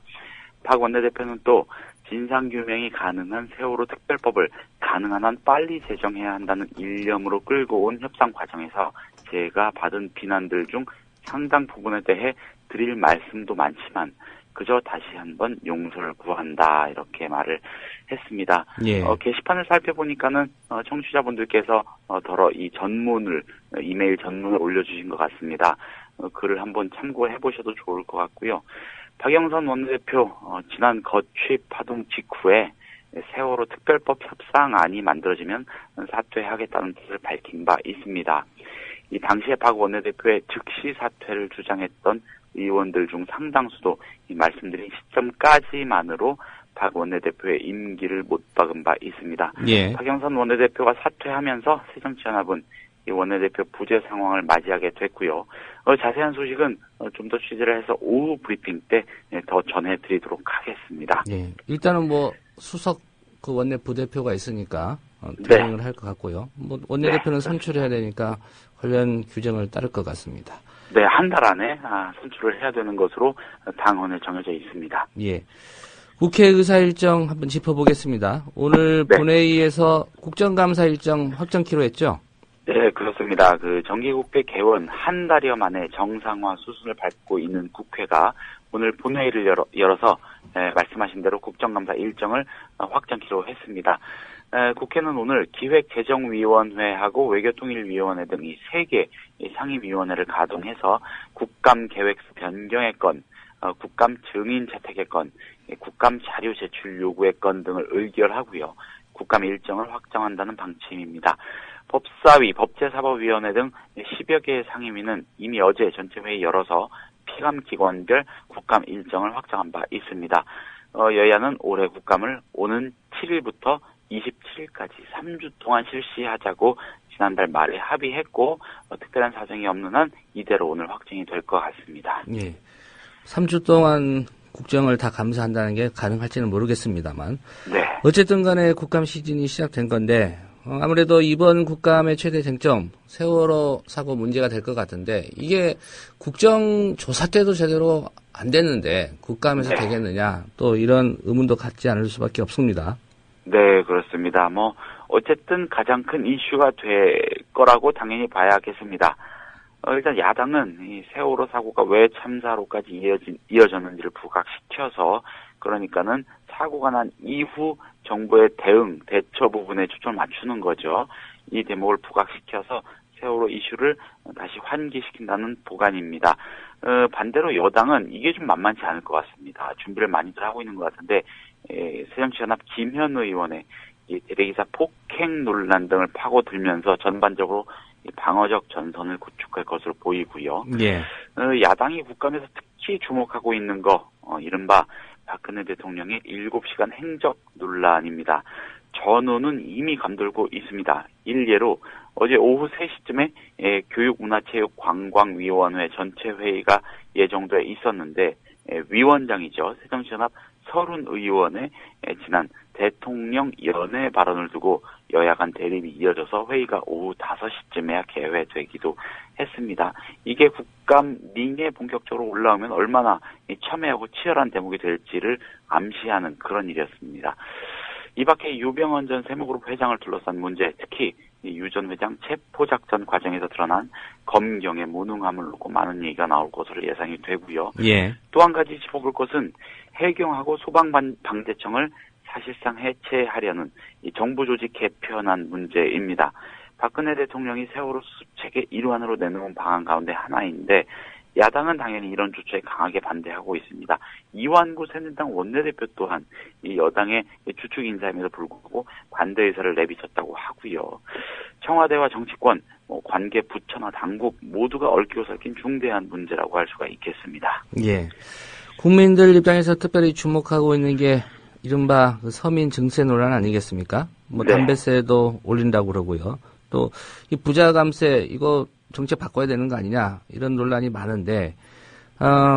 박 원내대표는 또 진상규명이 가능한 세월호 특별법을 가능한 한 빨리 제정해야 한다는 일념으로 끌고 온 협상 과정에서 제가 받은 비난들 중 상당 부분에 대해 드릴 말씀도 많지만 그저 다시 한번 용서를 구한다 이렇게 말을 했습니다. 예. 게시판을 살펴보니까는 청취자분들께서 더러 이 이메일 전문을 올려주신 것 같습니다. 글을 한번 참고해 보셔도 좋을 것 같고요. 박영선 원내대표 지난 거취 파동 직후에 세월호 특별법 협상안이 만들어지면 사퇴하겠다는 뜻을 밝힌 바 있습니다. 이 당시에 박 원내대표의 즉시 사퇴를 주장했던 의원들 중 상당수도 이 말씀드린 시점까지만으로 박 원내대표의 임기를 못 박은 바 있습니다. 예. 박영선 원내대표가 사퇴하면서 새정치연합은 이 원내대표 부재 상황을 맞이하게 됐고요. 자세한 소식은 좀 더 취재를 해서 오후 브리핑 때 더 전해드리도록 하겠습니다. 예. 일단은 수석 그 원내 부대표가 있으니까 대응을 할 것 같고요. 원내대표는 선출해야 되니까 관련 규정을 따를 것 같습니다. 네, 한 달 안에 선출을 해야 되는 것으로 당헌에 정해져 있습니다. 예. 국회 의사 일정 한번 짚어보겠습니다. 오늘 본회의에서 국정감사 일정 확정키로 했죠? 네, 그렇습니다. 정기국회 개원 한 달여 만에 정상화 수순을 밟고 있는 국회가 오늘 본회의를 열어서 말씀하신 대로 국정감사 일정을 확정키로 했습니다. 국회는 오늘 기획재정위원회하고 외교통일위원회 등 이 3개 상임위원회를 가동해서 국감 계획수 변경의 건, 국감 증인 채택의 건, 국감 자료 제출 요구의 건 등을 의결하고요. 국감 일정을 확정한다는 방침입니다. 법사위, 법제사법위원회 등 10여 개의 상임위는 이미 어제 전체 회의 열어서 피감기관별 국감 일정을 확정한 바 있습니다. 여야는 올해 국감을 오는 7일부터 27일까지 3주 동안 실시하자고 지난달 말에 합의했고 특별한 사정이 없는 한 이대로 오늘 확정이 될 것 같습니다. 예. 3주 동안 국정을 다 감사한다는 게 가능할지는 모르겠습니다만 네. 어쨌든 간에 국감 시즌이 시작된 건데 아무래도 이번 국감의 최대 쟁점 세월호 사고 문제가 될 것 같은데 이게 국정조사 때도 제대로 안 됐는데 국감에서 되겠느냐 또 이런 의문도 갖지 않을 수밖에 없습니다. 네, 그렇습니다. 어쨌든 가장 큰 이슈가 될 거라고 당연히 봐야겠습니다. 일단 야당은 이 세월호 사고가 왜 참사로까지 이어졌는지를 부각시켜서 그러니까는 사고가 난 이후 정부의 대처 부분에 초점을 맞추는 거죠. 이 대목을 부각시켜서 세월호 이슈를 다시 환기시킨다는 보관입니다. 반대로 여당은 이게 좀 만만치 않을 것 같습니다. 준비를 많이들 하고 있는 것 같은데 새정치연합 김현 의원의 이 대대기사 폭행 논란 등을 파고들면서 전반적으로 방어적 전선을 구축할 것으로 보이고요. 예. 야당이 국감에서 특히 주목하고 있는 거 이른바 박근혜 대통령의 7시간 행적 논란입니다. 전후는 이미 감돌고 있습니다. 일례로 어제 오후 3시쯤에 교육문화체육관광위원회 전체 회의가 예정돼 있었는데 위원장이죠. 새정치연합 서른 의원의 지난 대통령 연애 발언을 두고 여야 간 대립이 이어져서 회의가 오후 5시쯤에야 개회되기도 했습니다. 이게 국감 링에 본격적으로 올라오면 얼마나 첨예하고 치열한 대목이 될지를 암시하는 그런 일이었습니다. 이 밖에 유병헌 전 세무그룹 회장을 둘러싼 문제, 특히 유 전 회장 체포작전 과정에서 드러난 검경의 무능함을 놓고 많은 얘기가 나올 것으로 예상이 되고요. 예. 또 한 가지 짚어볼 것은 해경하고 소방방재청을 사실상 해체하려는 이 정부 조직 개편안 문제입니다. 박근혜 대통령이 세월호 수습책의 일환으로 내놓은 방안 가운데 하나인데 야당은 당연히 이런 조처에 강하게 반대하고 있습니다. 이완구 새누리당 원내대표 또한 이 여당의 주축 인사임에도 불구하고 반대 의사를 내비쳤다고 하고요. 청와대와 정치권, 관계 부처나 당국 모두가 얽히고 설킨 중대한 문제라고 할 수가 있겠습니다. 예. 국민들 입장에서 특별히 주목하고 있는 게 이른바 서민 증세 논란 아니겠습니까? 뭐 네. 담배세도 올린다고 그러고요. 또 이 부자 감세 이거 정책 바꿔야 되는 거 아니냐 이런 논란이 많은데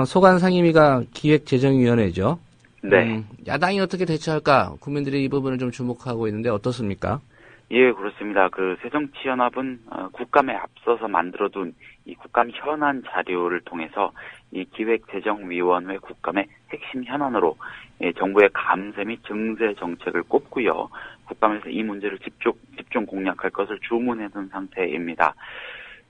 소관 상임위가 기획재정위원회죠. 네. 야당이 어떻게 대처할까 국민들이 이 부분을 좀 주목하고 있는데 어떻습니까? 예, 그렇습니다. 그 새정치연합은 국감에 앞서서 만들어둔 이 국감 현안 자료를 통해서 이 기획재정위원회 국감의 핵심 현안으로 정부의 감세 및 증세 정책을 꼽고요. 국감에서 이 문제를 집중 공략할 것을 주문해둔 상태입니다.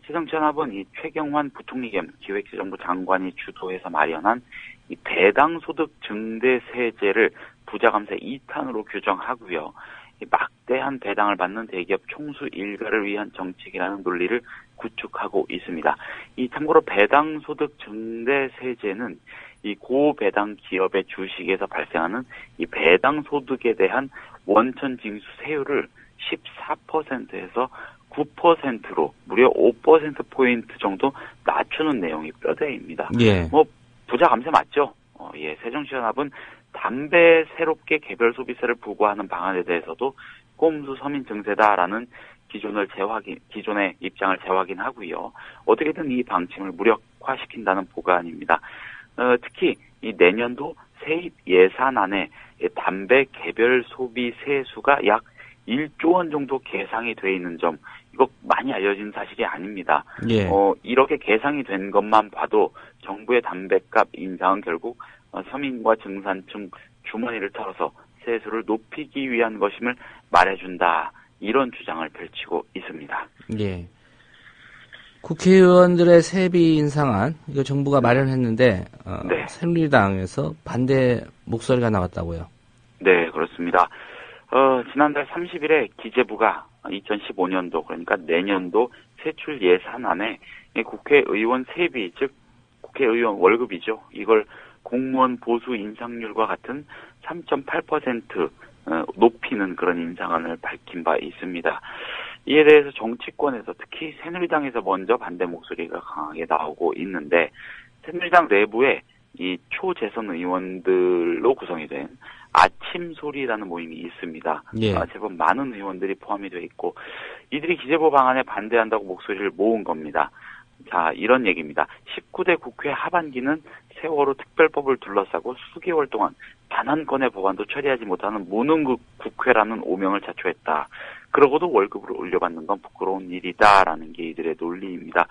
새정치연합은 이 최경환 부총리 겸 기획재정부 장관이 주도해서 마련한 이 배당소득 증대세제를 부자감세 2탄으로 규정하고요. 막대한 배당을 받는 대기업 총수 일가를 위한 정책이라는 논리를 구축하고 있습니다. 이 참고로 배당소득 증대세제는 이 고배당 기업의 주식에서 발생하는 이 배당소득에 대한 원천 징수 세율을 14%에서 9%로 무려 5%포인트 정도 낮추는 내용이 뼈대입니다. 예. 뭐, 부자 감세 맞죠? 예, 새정치연합은 담배 새롭게 개별 소비세를 부과하는 방안에 대해서도 꼼수 서민 증세다라는 기존의 입장을 재확인하고요. 어떻게든 이 방침을 무력화시킨다는 보관입니다. 특히 이 내년도 세입 예산안에 담배 개별 소비 세수가 약 1조 원 정도 계상이 돼 있는 점, 이거 많이 알려진 사실이 아닙니다. 예. 이렇게 계상이 된 것만 봐도 정부의 담배값 인상은 결국 서민과 중산층 주머니를 털어서 세수를 높이기 위한 것임을 말해준다. 이런 주장을 펼치고 있습니다. 예. 국회의원들의 세비 인상안 이거 정부가 마련했는데 네. 새누리당에서 반대 목소리가 나왔다고요. 네, 그렇습니다. 지난달 30일에 기재부가 2015년도 그러니까 내년도 세출 예산안에 국회의원 세비 즉 국회의원 월급이죠. 이걸 공무원 보수 인상률과 같은 3.8% 높이는 그런 인상안을 밝힌 바 있습니다. 이에 대해서 정치권에서 특히 새누리당에서 먼저 반대 목소리가 강하게 나오고 있는데 새누리당 내부에 이 초재선 의원들로 구성이 된 아침 소리라는 모임이 있습니다. 예. 제법 많은 의원들이 포함이 되어 있고 이들이 기재부 방안에 반대한다고 목소리를 모은 겁니다. 자, 이런 얘기입니다. 19대 국회 하반기는 세월호 특별법을 둘러싸고 수개월 동안 단 한 건의 법안도 처리하지 못하는 무능 국회라는 오명을 자초했다. 그러고도 월급을 올려받는 건 부끄러운 일이다라는 게 이들의 논리입니다.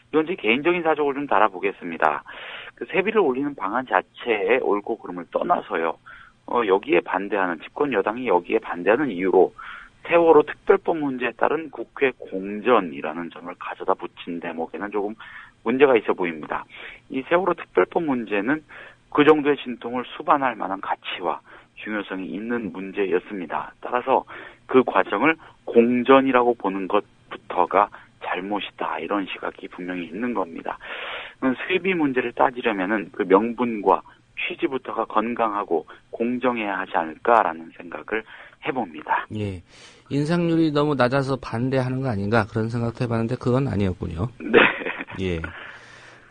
이건 제 개인적인 사정을 좀 달아보겠습니다. 그 세비를 올리는 방안 자체에 옳고 그름을 떠나서요. 여기에 반대하는 집권 여당이 여기에 반대하는 이유로 세월호 특별법 문제에 따른 국회 공전이라는 점을 가져다 붙인 대목에는 조금 문제가 있어 보입니다. 이 세월호 특별법 문제는 그 정도의 진통을 수반할 만한 가치와 중요성이 있는 문제였습니다. 따라서 그 과정을 공전이라고 보는 것부터가 잘못이다. 이런 시각이 분명히 있는 겁니다. 세비 문제를 따지려면은 그 명분과 취지부터가 건강하고 공정해야 하지 않을까라는 생각을 해봅니다. 예. 인상률이 너무 낮아서 반대하는 거 아닌가 그런 생각도 해봤는데 그건 아니었군요. 네. 예.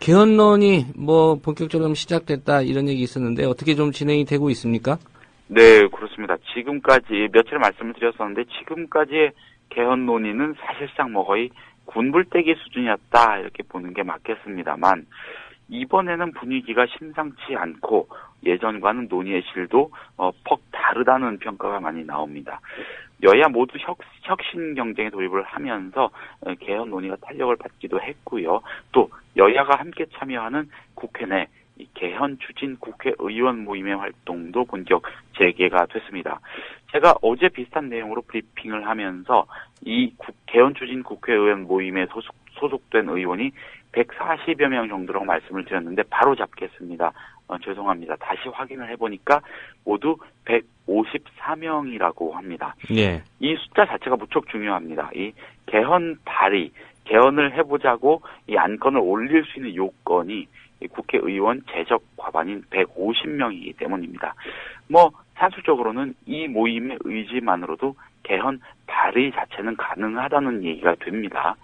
개헌론이 뭐 본격적으로 시작됐다 이런 얘기 있었는데 어떻게 좀 진행이 되고 있습니까? 네, 그렇습니다. 지금까지 며칠 말씀을 드렸었는데 지금까지의 개헌 논의는 사실상 뭐 거의 군불대기 수준이었다 이렇게 보는 게 맞겠습니다만 이번에는 분위기가 심상치 않고 예전과는 논의의 질도 퍽 다르다는 평가가 많이 나옵니다. 여야 모두 혁신 경쟁에 돌입을 하면서 개헌 논의가 탄력을 받기도 했고요. 또 여야가 함께 참여하는 국회 내 개헌 추진 국회의원 모임의 활동도 본격 재개가 됐습니다. 제가 어제 비슷한 내용으로 브리핑을 하면서 이 개헌 추진 국회의원 모임에 소속된 의원이 140여 명 정도라고 말씀을 드렸는데 바로 잡겠습니다. 죄송합니다. 다시 확인을 해보니까 모두 154명이라고 합니다. 예. 이 숫자 자체가 무척 중요합니다. 이 개헌 발의, 개헌을 해보자고 이 안건을 올릴 수 있는 요건이 이 국회의원 제적 과반인 150명이기 때문입니다. 산술적으로는 이 모임의 의지만으로도 개헌 발의 자체는 가능하다는 얘기가 됩니다.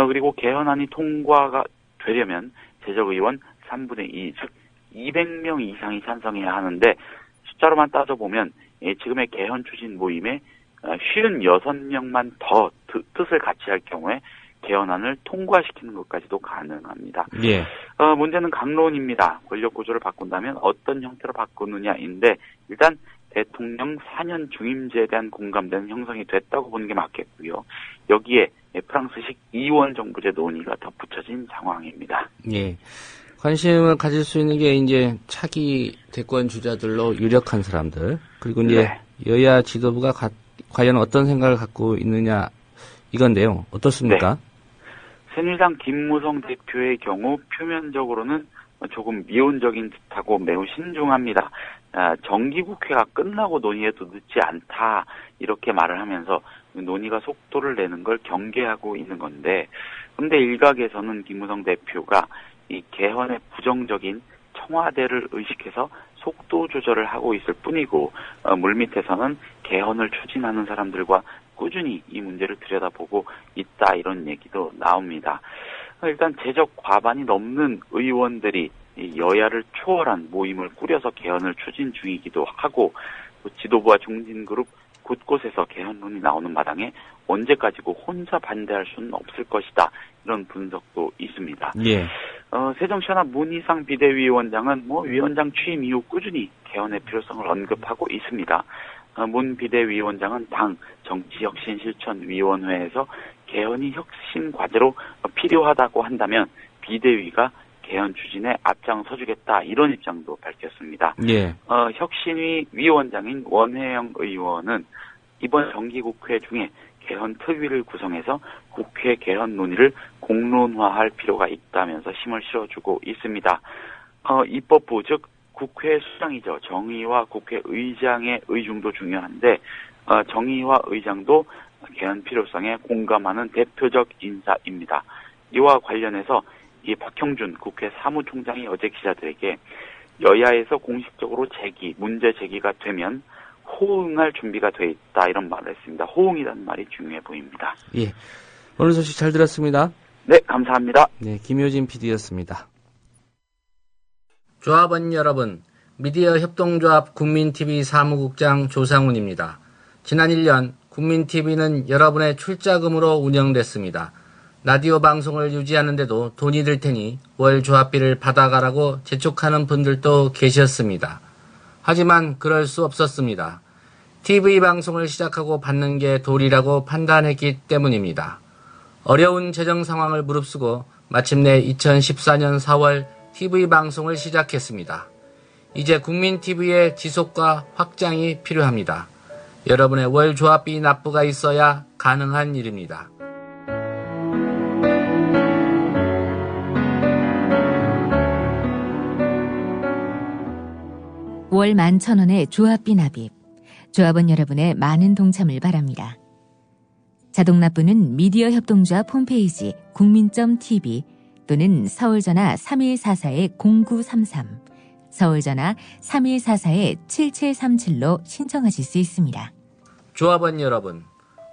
그리고 개헌안이 통과가 되려면 제적의원 3분의 2, 즉 200명 이상이 찬성해야 하는데 숫자로만 따져보면 지금의 개헌 추진 모임에 56명만 더 뜻을 같이 할 경우에 개헌안을 통과시키는 것까지도 가능합니다. 예. 문제는 강론입니다. 권력 구조를 바꾼다면 어떤 형태로 바꾸느냐인데 일단 대통령 4년 중임제에 대한 공감대는 형성이 됐다고 보는 게 맞겠고요. 여기에 프랑스식 이원 정부제 논의가 덧붙여진 상황입니다. 예. 관심을 가질 수 있는 게 이제 차기 대권 주자들로 유력한 사람들, 그리고 이제 여야 지도부가 과연 어떤 생각을 갖고 있느냐 이건데요. 어떻습니까? 네. 새누리당 김무성 대표의 경우 표면적으로는 조금 미온적인 듯하고 매우 신중합니다. 정기국회가 끝나고 논의해도 늦지 않다 이렇게 말을 하면서 논의가 속도를 내는 걸 경계하고 있는 건데, 그런데 일각에서는 김무성 대표가 이 개헌의 부정적인 청와대를 의식해서 속도 조절을 하고 있을 뿐이고, 물밑에서는 개헌을 추진하는 사람들과 꾸준히 이 문제를 들여다보고 있다 이런 얘기도 나옵니다. 일단 제적 과반이 넘는 의원들이 여야를 초월한 모임을 꾸려서 개헌을 추진 중이기도 하고, 또 지도부와 중진그룹 곳곳에서 개헌론이 나오는 마당에 언제까지고 혼자 반대할 수는 없을 것이다 이런 분석도 있습니다. 예. 새정치연합 문희상 비대위원장은 위원장 취임 이후 꾸준히 개헌의 필요성을 언급하고 있습니다. 문 비대위원장은 당 정치혁신실천위원회에서 개헌이 혁신 과제로 필요하다고 한다면 비대위가 개헌 추진에 앞장서주겠다 이런 입장도 밝혔습니다. 예. 혁신위 위원장인 원혜영 의원은 이번 정기국회 중에 개헌 특위를 구성해서 국회 개헌 논의를 공론화할 필요가 있다면서 힘을 실어주고 있습니다. 입법부 즉 국회 수장이죠. 정의와 국회의장의 의중도 중요한데 정의와 의장도 개헌 필요성에 공감하는 대표적 인사입니다. 이와 관련해서 이 박형준 국회 사무총장이 어제 기자들에게 여야에서 공식적으로 문제 제기가 되면 호응할 준비가 돼 있다 이런 말을 했습니다. 호응이라는 말이 중요해 보입니다. 예, 오늘 소식 잘 들었습니다. 네, 감사합니다. 네, 김효진 PD였습니다. 조합원 여러분, 미디어 협동조합 국민TV 사무국장 조상훈입니다. 지난 1년 국민TV는 여러분의 출자금으로 운영됐습니다. 라디오 방송을 유지하는데도 돈이 들 테니 월 조합비를 받아가라고 재촉하는 분들도 계셨습니다. 하지만 그럴 수 없었습니다. TV 방송을 시작하고 받는 게 도리라고 판단했기 때문입니다. 어려운 재정 상황을 무릅쓰고 마침내 2014년 4월 TV 방송을 시작했습니다. 이제 국민TV의 지속과 확장이 필요합니다. 여러분의 월 조합비 납부가 있어야 가능한 일입니다. 월 11,000원의 조합비 납입. 조합원 여러분의 많은 동참을 바랍니다. 자동납부는 미디어 협동조합 홈페이지 국민.tv 또는 서울전화 3144-0933, 서울전화 3144-7737로 신청하실 수 있습니다. 조합원 여러분,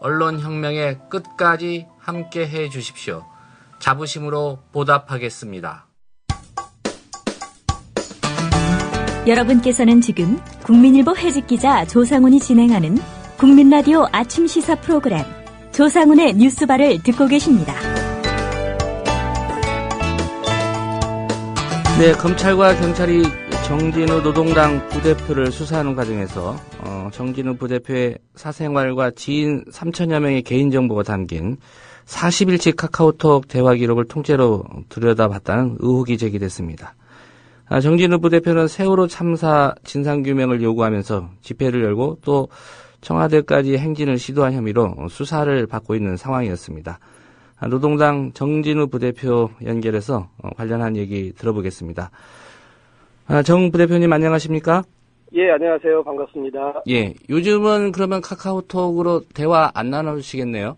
언론혁명의 끝까지 함께해 주십시오. 자부심으로 보답하겠습니다. 여러분께서는 지금 국민일보 해직기자 조상훈이 진행하는 국민라디오 아침 시사 프로그램 조상훈의 뉴스바를 듣고 계십니다. 네, 검찰과 경찰이 정진우 노동당 부대표를 수사하는 과정에서 정진우 부대표의 사생활과 지인 3천여 명의 개인정보가 담긴 40일치 카카오톡 대화 기록을 통째로 들여다봤다는 의혹이 제기됐습니다. 정진우 부대표는 세월호 참사 진상규명을 요구하면서 집회를 열고 또 청와대까지 행진을 시도한 혐의로 수사를 받고 있는 상황이었습니다. 노동당 정진우 부대표 연결해서 관련한 얘기 들어보겠습니다. 정 부대표님 안녕하십니까? 예, 안녕하세요. 반갑습니다. 예, 요즘은 그러면 카카오톡으로 대화 안 나누시겠네요?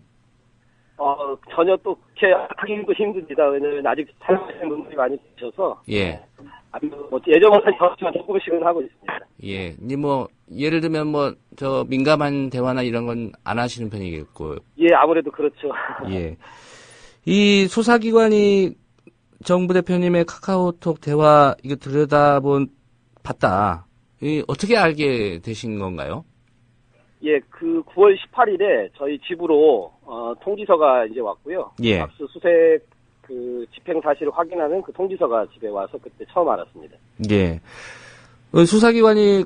전혀 또 그렇게 하기도 힘듭니다. 왜냐면 아직 사용하시는 분들이 많이 계셔서. 예. 뭐 예전보다 조금씩은 하고 있습니다. 예. 예를 들면 민감한 대화나 이런 건 안 하시는 편이겠고. 예, 아무래도 그렇죠. 예. 이 수사기관이 정부 대표님의 카카오톡 대화 이거 봤다. 어떻게 알게 되신 건가요? 예, 그 9월 18일에 저희 집으로 통지서가 이제 왔고요. 예. 압수수색 그 집행 사실을 확인하는 그 통지서가 집에 와서 그때 처음 알았습니다. 예. 수사기관이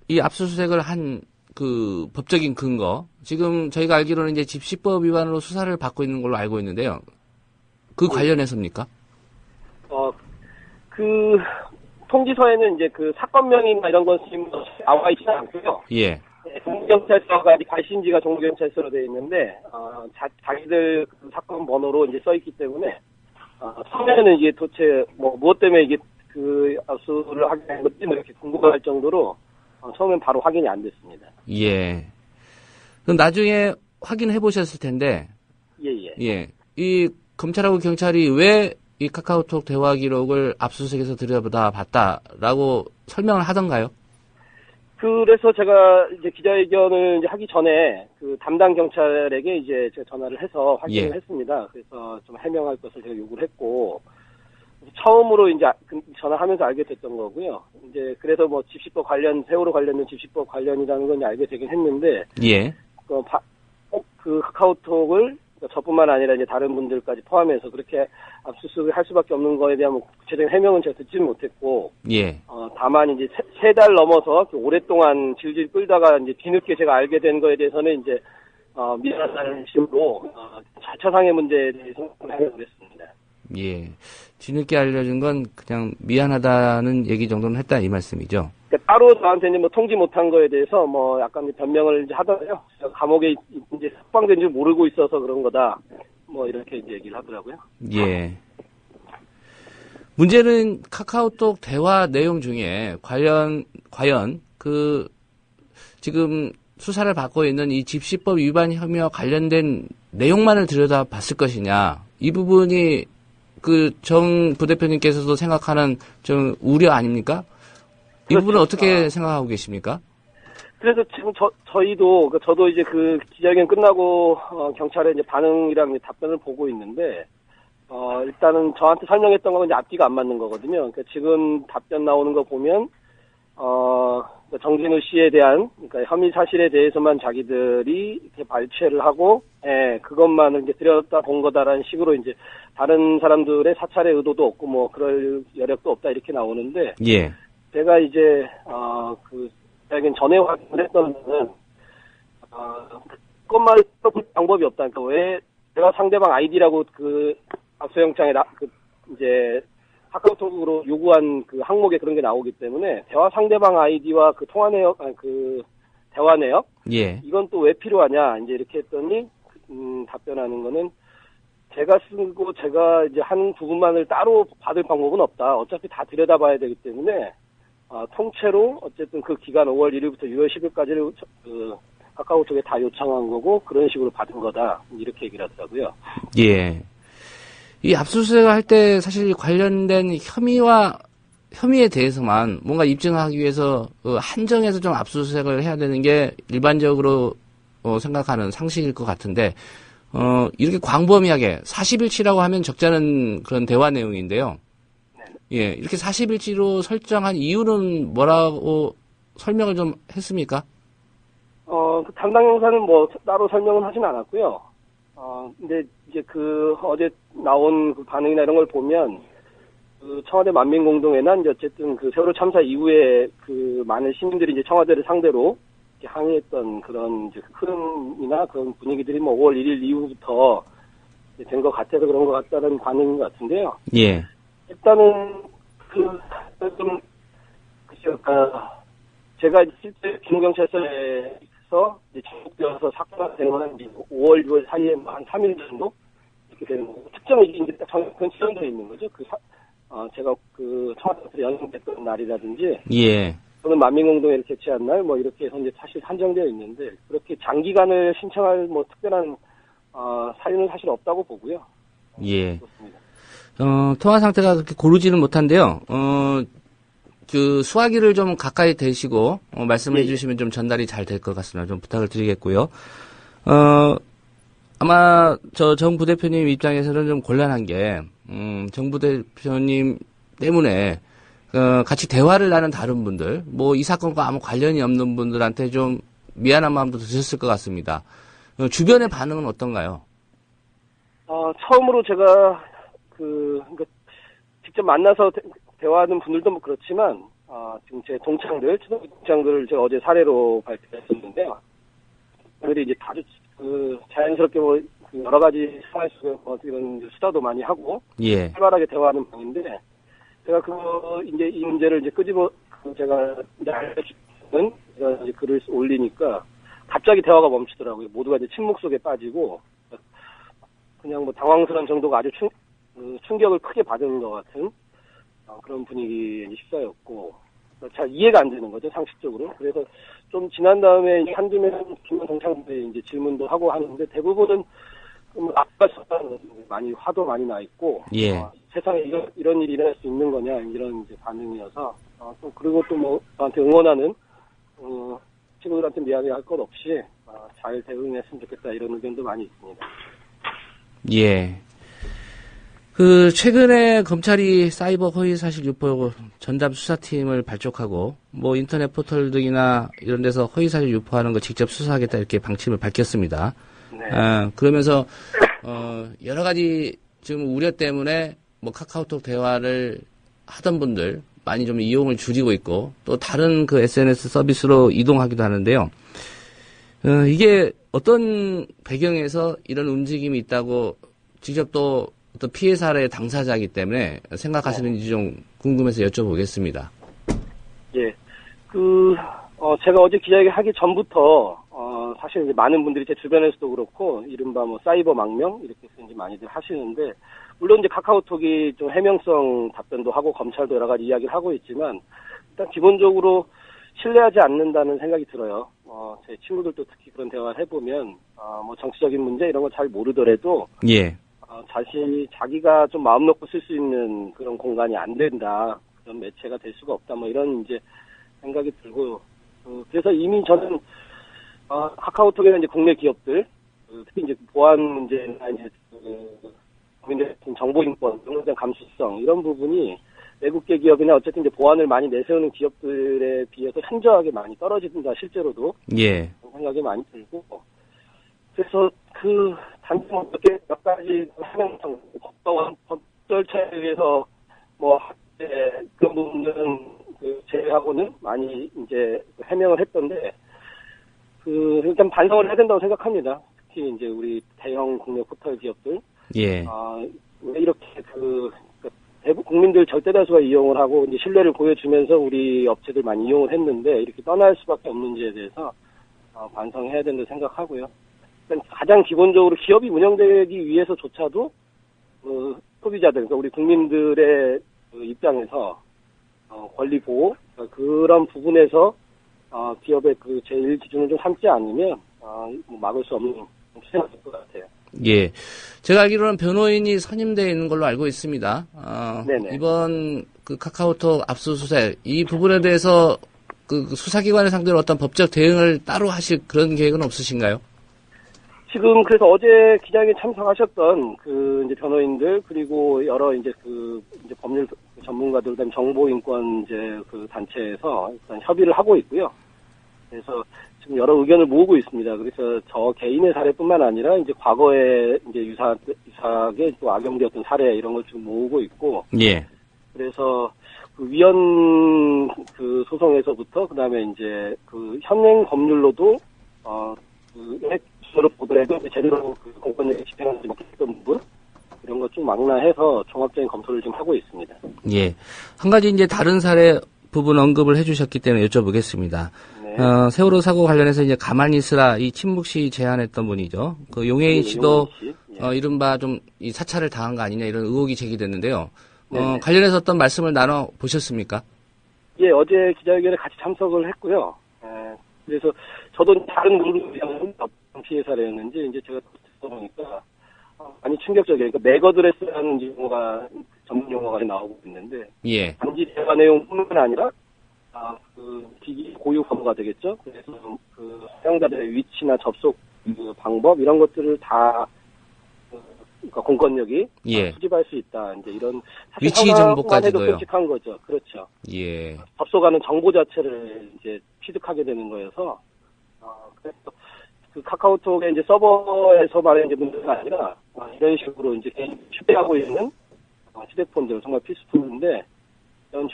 이 압수수색을 한 그 법적인 근거, 지금 저희가 알기로는 이제 집시법 위반으로 수사를 받고 있는 걸로 알고 있는데요. 그 관련해서입니까? 그 통지서에는 이제 그 사건명이나 이런 것이 나와 있지 않고요. 예. 동부경찰서가 발신지가 동부경찰서로 되어 있는데 자기들 그 사건 번호로 이제 써 있기 때문에 처음에는 이게 도대체 무엇 때문에 이게 그 압수를 하게 된 건지 이렇게 궁금할 정도로 처음엔 바로 확인이 안 됐습니다. 예. 그럼 나중에 확인해 보셨을 텐데. 예. 예. 이 검찰하고 경찰이 왜 이 카카오톡 대화 기록을 압수수색에서 들여다 봤다라고 설명을 하던가요? 그래서 제가 이제 기자회견을 이제 하기 전에 그 담당 경찰에게 이제 제가 전화를 해서 확인을 했습니다. 그래서 좀 해명할 것을 제가 요구를 했고, 처음으로 이제 전화하면서 알게 됐던 거고요. 이제 그래서 집시법 관련, 세월호 관련된 집시법 관련이라는 건 알게 되긴 했는데, 예. 그 카카오톡을 저뿐만 아니라 이제 다른 분들까지 포함해서 그렇게 압수수색을 할 수밖에 없는 거에 대한 구체적인 해명은 제가 듣지는 못했고, 예. 다만 이제 세 달 넘어서 오랫동안 질질 끌다가 이제 뒤늦게 제가 알게 된 거에 대해서는 이제 미안하다는 식으로 자처상의 문제에 대해서 해명을 했습니다. 예. 뒤늦게 알려준 건 그냥 미안하다는 얘기 정도는 했다 이 말씀이죠. 그러니까 따로 저한테 이제 통지 못한 거에 대해서 약간 변명을 이제 하더라고요. 감옥에 이제 석방된 줄 모르고 있어서 그런 거다. 이렇게 이제 얘기를 하더라고요. 예. 문제는 카카오톡 대화 내용 중에 과연 지금 수사를 받고 있는 이 집시법 위반 혐의와 관련된 내용만을 들여다봤을 것이냐. 이 부분이 정 부대표님께서도 생각하는 좀 우려 아닙니까? 이 부분은 어떻게 생각하고 계십니까? 그래서 지금 저도 이제 그 기자회견 끝나고 경찰의 이제 반응이랑 이제 답변을 보고 있는데 일단은 저한테 설명했던 건 이제 앞뒤가 안 맞는 거거든요. 그러니까 지금 답변 나오는 거 보면 정진우 씨에 대한 혐의 사실에 대해서만 자기들이 이렇게 발췌를 하고 그것만을 이제 들여다 본 거다라는 식으로 이제 다른 사람들의 사찰의 의도도 없고 그럴 여력도 없다 이렇게 나오는데 예. 제가 이제 기자회견 전에 확인을 했던 거는 그것만 볼 방법이 없다. 그러니까 왜 내가 상대방 아이디라고 그 압수영장에 이제 카카오톡으로 요구한 그 항목에 그런 게 나오기 때문에 대화 상대방 아이디와 그 통화 내역, 그 대화 내역, 예. 이건 또 왜 필요하냐 이제 이렇게 했더니 답변하는 거는 제가 쓰고 제가 이제 한 부분만을 따로 받을 방법은 없다. 어차피 다 들여다봐야 되기 때문에 통째로 어쨌든 그 기간 5월 1일부터 6월 10일까지를 카카오톡에 다 요청한 거고 그런 식으로 받은 거다 이렇게 얘기를 하더라고요. 예. 이 압수수색을 할 때 사실 관련된 혐의에 대해서만 뭔가 입증하기 위해서 한정해서 좀 압수수색을 해야 되는 게 일반적으로 생각하는 상식일 것 같은데 이렇게 광범위하게 40일치라고 하면 적잖은 그런 대화 내용인데요. 예, 이렇게 40일치로 설정한 이유는 뭐라고 설명을 좀 했습니까? 그 담당 형사는 따로 설명은 하진 않았고요. 근데 이제 어제 나온 그 반응이나 이런 걸 보면, 청와대 만민공동회나 이제 어쨌든 세월호 참사 이후에 많은 시민들이 이제 청와대를 상대로 이렇게 항의했던 그런 이제 흐름이나 그런 분위기들이 5월 1일 이후부터 된 것 같아서 그런 것 같다는 반응인 것 같은데요. 예. 일단은 제가 실제 기무경찰서에서 이제 전국되어서 사건가 되는 건 5월, 6월 사이에 한 3일 정도 이렇게 되는 거고 특정이 이제 그건 지정되어 있는 거죠. 제가 청와대에서 연행됐던 날이라든지, 예. 또는 만민공동회를 개최한 날, 이렇게 해서 이제 사실 한정되어 있는데, 그렇게 장기간을 신청할 특별한, 사유는 사실 없다고 보고요. 예. 그렇습니다. 통화 상태가 그렇게 고르지는 못한데요. 그 수화기를 좀 가까이 대시고 말씀해 주시면 좀 전달이 잘 될 것 같습니다. 좀 부탁을 드리겠고요. 아마 정 부대표님 입장에서는 좀 곤란한 게 정 부대표님 때문에 같이 대화를 나눈 다른 분들, 뭐 이 사건과 아무 관련이 없는 분들한테 좀 미안한 마음도 드셨을 것 같습니다. 주변의 반응은 어떤가요? 처음으로 제가 그러니까 직접 만나서 대화하는 분들도 뭐 그렇지만 지금 제 동창들, 초등학교 동창들을 제가 어제 사례로 발표했었는데요. 그들이 이제 아주 자연스럽게 뭐 여러 가지 생활 속에 이런 수다도 많이 하고 활발하게 대화하는 방인데 제가 이제 이 문제를 이제 제가 이제 알려주는 이런 이제 글을 올리니까 갑자기 대화가 멈추더라고요. 모두가 이제 침묵 속에 빠지고 그냥 뭐 당황스러운 정도가 아주 충격을 크게 받은 것 같은 그런 분위기에 휩싸였고 잘 이해가 안 되는 거죠, 상식적으로. 그래서 좀 지난 다음에 한두 명 동창들이 이제 질문도 하고 하는데 대부분은 아까 많이 화도 많이 나 있고 세상에 이런 일이 일어날 수 있는 거냐 이런 이제 반응이어서 또 그리고 또 뭐 저한테 응원하는 친구들한테 미안해 할 것 없이 잘 대응했으면 좋겠다 이런 의견도 많이 있습니다. 예. 최근에 검찰이 사이버 허위사실 유포 전담 수사팀을 발족하고, 뭐 인터넷 포털 등이나 이런 데서 허위사실 유포하는 거 직접 수사하겠다 이렇게 방침을 밝혔습니다. 그러면서, 여러 가지 지금 우려 때문에 뭐 카카오톡 대화를 하던 분들 많이 좀 이용을 줄이고 있고, 또 다른 그 SNS 서비스로 이동하기도 하는데요. 이게 어떤 배경에서 이런 움직임이 있다고 직접 또 피해 사례의 당사자이기 때문에 생각하시는지 좀 궁금해서 여쭤보겠습니다. 예. 제가 어제 기자회견 하기 전부터, 사실 이제 많은 분들이 제 주변에서도 그렇고, 이른바 뭐 사이버 망명? 이렇게 이제 많이들 하시는데, 물론 이제 카카오톡이 좀 해명성 답변도 하고, 검찰도 여러 가지 이야기를 하고 있지만, 일단 기본적으로 신뢰하지 않는다는 생각이 들어요. 제 친구들도 특히 그런 대화를 해보면, 뭐 정치적인 문제 이런 거 잘 모르더라도, 자기가 좀 마음 놓고 쓸 수 있는 그런 공간이 안 된다. 그런 매체가 될 수가 없다. 뭐 이런 이제 생각이 들고, 그래서 이미 저는, 카카오톡에는 이제 국내 기업들, 특히 이제 보안 문제나 이제, 국민들 정보인권, 이런 것에 감수성, 이런 부분이 외국계 기업이나 어쨌든 이제 보안을 많이 내세우는 기업들에 비해서 현저하게 많히 떨어진다, 실제로도. 그런 생각이 많이 들고, 그래서 단순 어떻게 몇 가지 해명성, 법 절차에 의해서 뭐, 그런 부분들은 제외하고는 많이 이제 해명을 했던데, 일단 반성을 해야 된다고 생각합니다. 특히 이제 우리 대형 국내 포털 기업들. 왜 이렇게 대부분 국민들 절대 다수가 이용을 하고 이제 신뢰를 보여주면서 우리 업체들 많이 이용을 했는데 이렇게 떠날 수밖에 없는지에 대해서 반성해야 된다고 생각하고요. 가장 기본적으로 기업이 운영되기 위해서조차도 소비자들, 그러니까 우리 국민들의 입장에서 권리 보호 그런 부분에서 기업의 제일 기준을 좀 삼지 않으면 막을 수 없는 추세가 될 것 같아요. 예, 제가 알기로는 변호인이 선임되어 있는 걸로 알고 있습니다. 이번 카카오톡 압수수색 이 부분에 대해서 수사기관의 상대로 어떤 법적 대응을 따로 하실 그런 계획은 없으신가요? 지금 그래서 어제 기자회견에 참석하셨던 이제 변호인들 그리고 여러 이제 이제 법률 전문가들 그다음에 정보인권 이제 단체에서 일단 협의를 하고 있고요. 그래서 지금 여러 의견을 모으고 있습니다. 그래서 저 개인의 사례뿐만 아니라 이제 과거에 이제 유사하게 또 악용되었던 사례 이런 걸 지금 모으고 있고. 그래서 위헌 소송에서부터 그다음에 이제 현행 법률로도 로 보더라도 제대로 공권력이 집행하지 못했던 부분 이런 거 좀 망라해서 종합적인 검토를 좀 하고 있습니다. 예, 한 가지 이제 다른 사례 부분 언급을 해주셨기 때문에 여쭤보겠습니다. 세월호 사고 관련해서 이제 가만히 있으라 이 친묵 시 제안했던 분이죠. 용해인 씨도 이른바 좀 이 사찰을 당한 거 아니냐 이런 의혹이 제기됐는데요. 관련해서 어떤 말씀을 나눠 보셨습니까? 예, 어제 기자회견에 같이 참석을 했고요. 그래서 저도 다른 모르는 어떤 피해 사례였는지 이제 제가 보니까 많이 충격적이에요. 그러니까 맥어드레스라는 용어가 전문 용어가 나오고 있는데 예. 단지 대화 내용뿐만 아니라 그 기기 고유 범위가 되겠죠. 그래서 그 사용자들의 위치나 접속 그 방법 이런 것들을 다 그러니까 공권력이 수집할 수 있다. 이제 이런 위치 정보까지도요. 끔찍한 거죠. 그렇죠. 예. 접속하는 정보 자체를 이제 취득하게 되는 거여서 그래서 그 카카오톡의 이제 서버에서 말하는 이제 문제가 아니라 이런 식으로 이제 휴대하고 있는 휴대폰들 정말 필수품인데 이런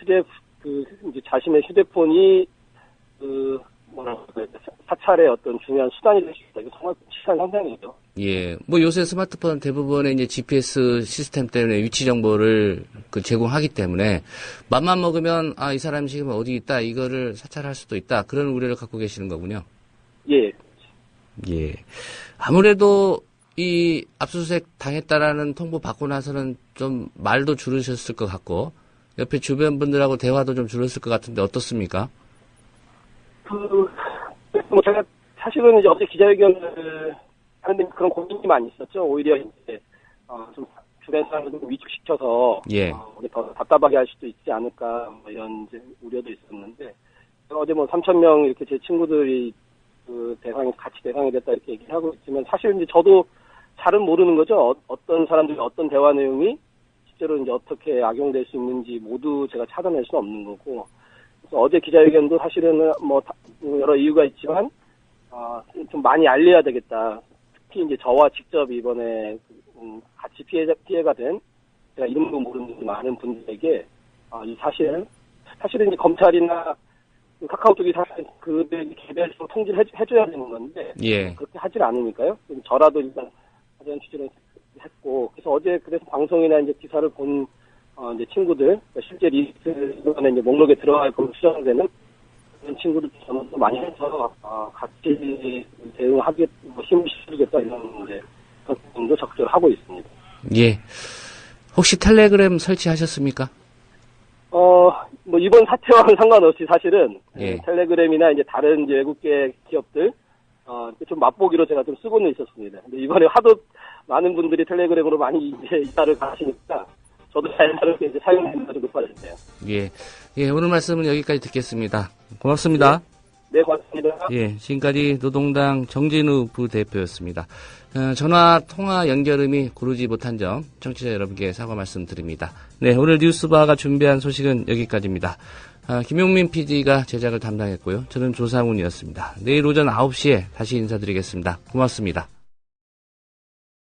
이제 자신의 휴대폰이 사찰의 어떤 중요한 수단이 될 수 있다. 이거 정말 끔찍한 현상이죠. 예. 뭐 요새 스마트폰 대부분의 이제 GPS 시스템 때문에 위치 정보를 제공하기 때문에 맘만 먹으면 이 사람이 지금 어디 있다 이거를 사찰할 수도 있다. 그런 우려를 갖고 계시는 거군요. 예. 예. 아무래도 이 압수수색 당했다라는 통보 받고 나서는 좀 말도 줄으셨을 것 같고 옆에 주변 분들하고 대화도 좀 줄었을 것 같은데 어떻습니까? 제가 사실은 이제 어제 기자회견을 하는데 그런 고민이 많이 있었죠. 오히려 이제 좀 주변 사람들 좀 위축시켜서 우리 더 답답하게 할 수도 있지 않을까 뭐 이런 이제 우려도 있었는데 어제 뭐 3,000명 이렇게 제 친구들이 그 같이 대상이 됐다 이렇게 얘기를 하고 있지만 사실 이제 저도 잘은 모르는 거죠. 어떤 사람들이 어떤 대화 내용이 실제로 이제 어떻게 악용될 수 있는지 모두 제가 찾아낼 수는 없는 거고. 그래서 어제 기자회견도 사실은 뭐 여러 이유가 있지만 좀 많이 알려야 되겠다. 특히 이제 저와 직접 이번에 같이 피해가 된 제가 이름도 모르는 많은 분들에게 이 사실은 이제 검찰이나 카카오톡이 사실 그들에게 개별적으로 통지를 해줘야 되는 건데 그렇게 하질 않으니까요. 저라도 일단 하자는 취지로 했고 그래서 그래서 방송이나 이제 기사를 본 이제 친구들 실제 리스트 이번에 이제 목록에 들어갈 걸로 추정되는 그런 친구들 저는 또 많이 해서 같이 대응하게 힘을 실으겠다 이런 이제 그런 적극적으로 하고 있습니다. 예. 혹시 텔레그램 설치하셨습니까? 뭐 이번 사태와는 상관없이 사실은 텔레그램이나 이제 다른 이제 외국계 기업들 좀 맛보기로 제가 좀 쓰고는 있었습니다. 근데 이번에 하도 많은 분들이 텔레그램으로 많이 이제 이사를 가시니까 저도 자연스럽게 이제 사용량이 높아졌네요. 예, 오늘 말씀은 여기까지 듣겠습니다. 고맙습니다. 네, 고맙습니다. 예, 지금까지 노동당 정진우 부대표였습니다. 전화 통화 연결음이 고르지 못한 점 청취자 여러분께 사과 말씀드립니다. 네, 오늘 뉴스바가 준비한 소식은 여기까지입니다. 김용민 PD가 제작을 담당했고요. 저는 조상훈이었습니다. 내일 오전 9시에 다시 인사드리겠습니다. 고맙습니다.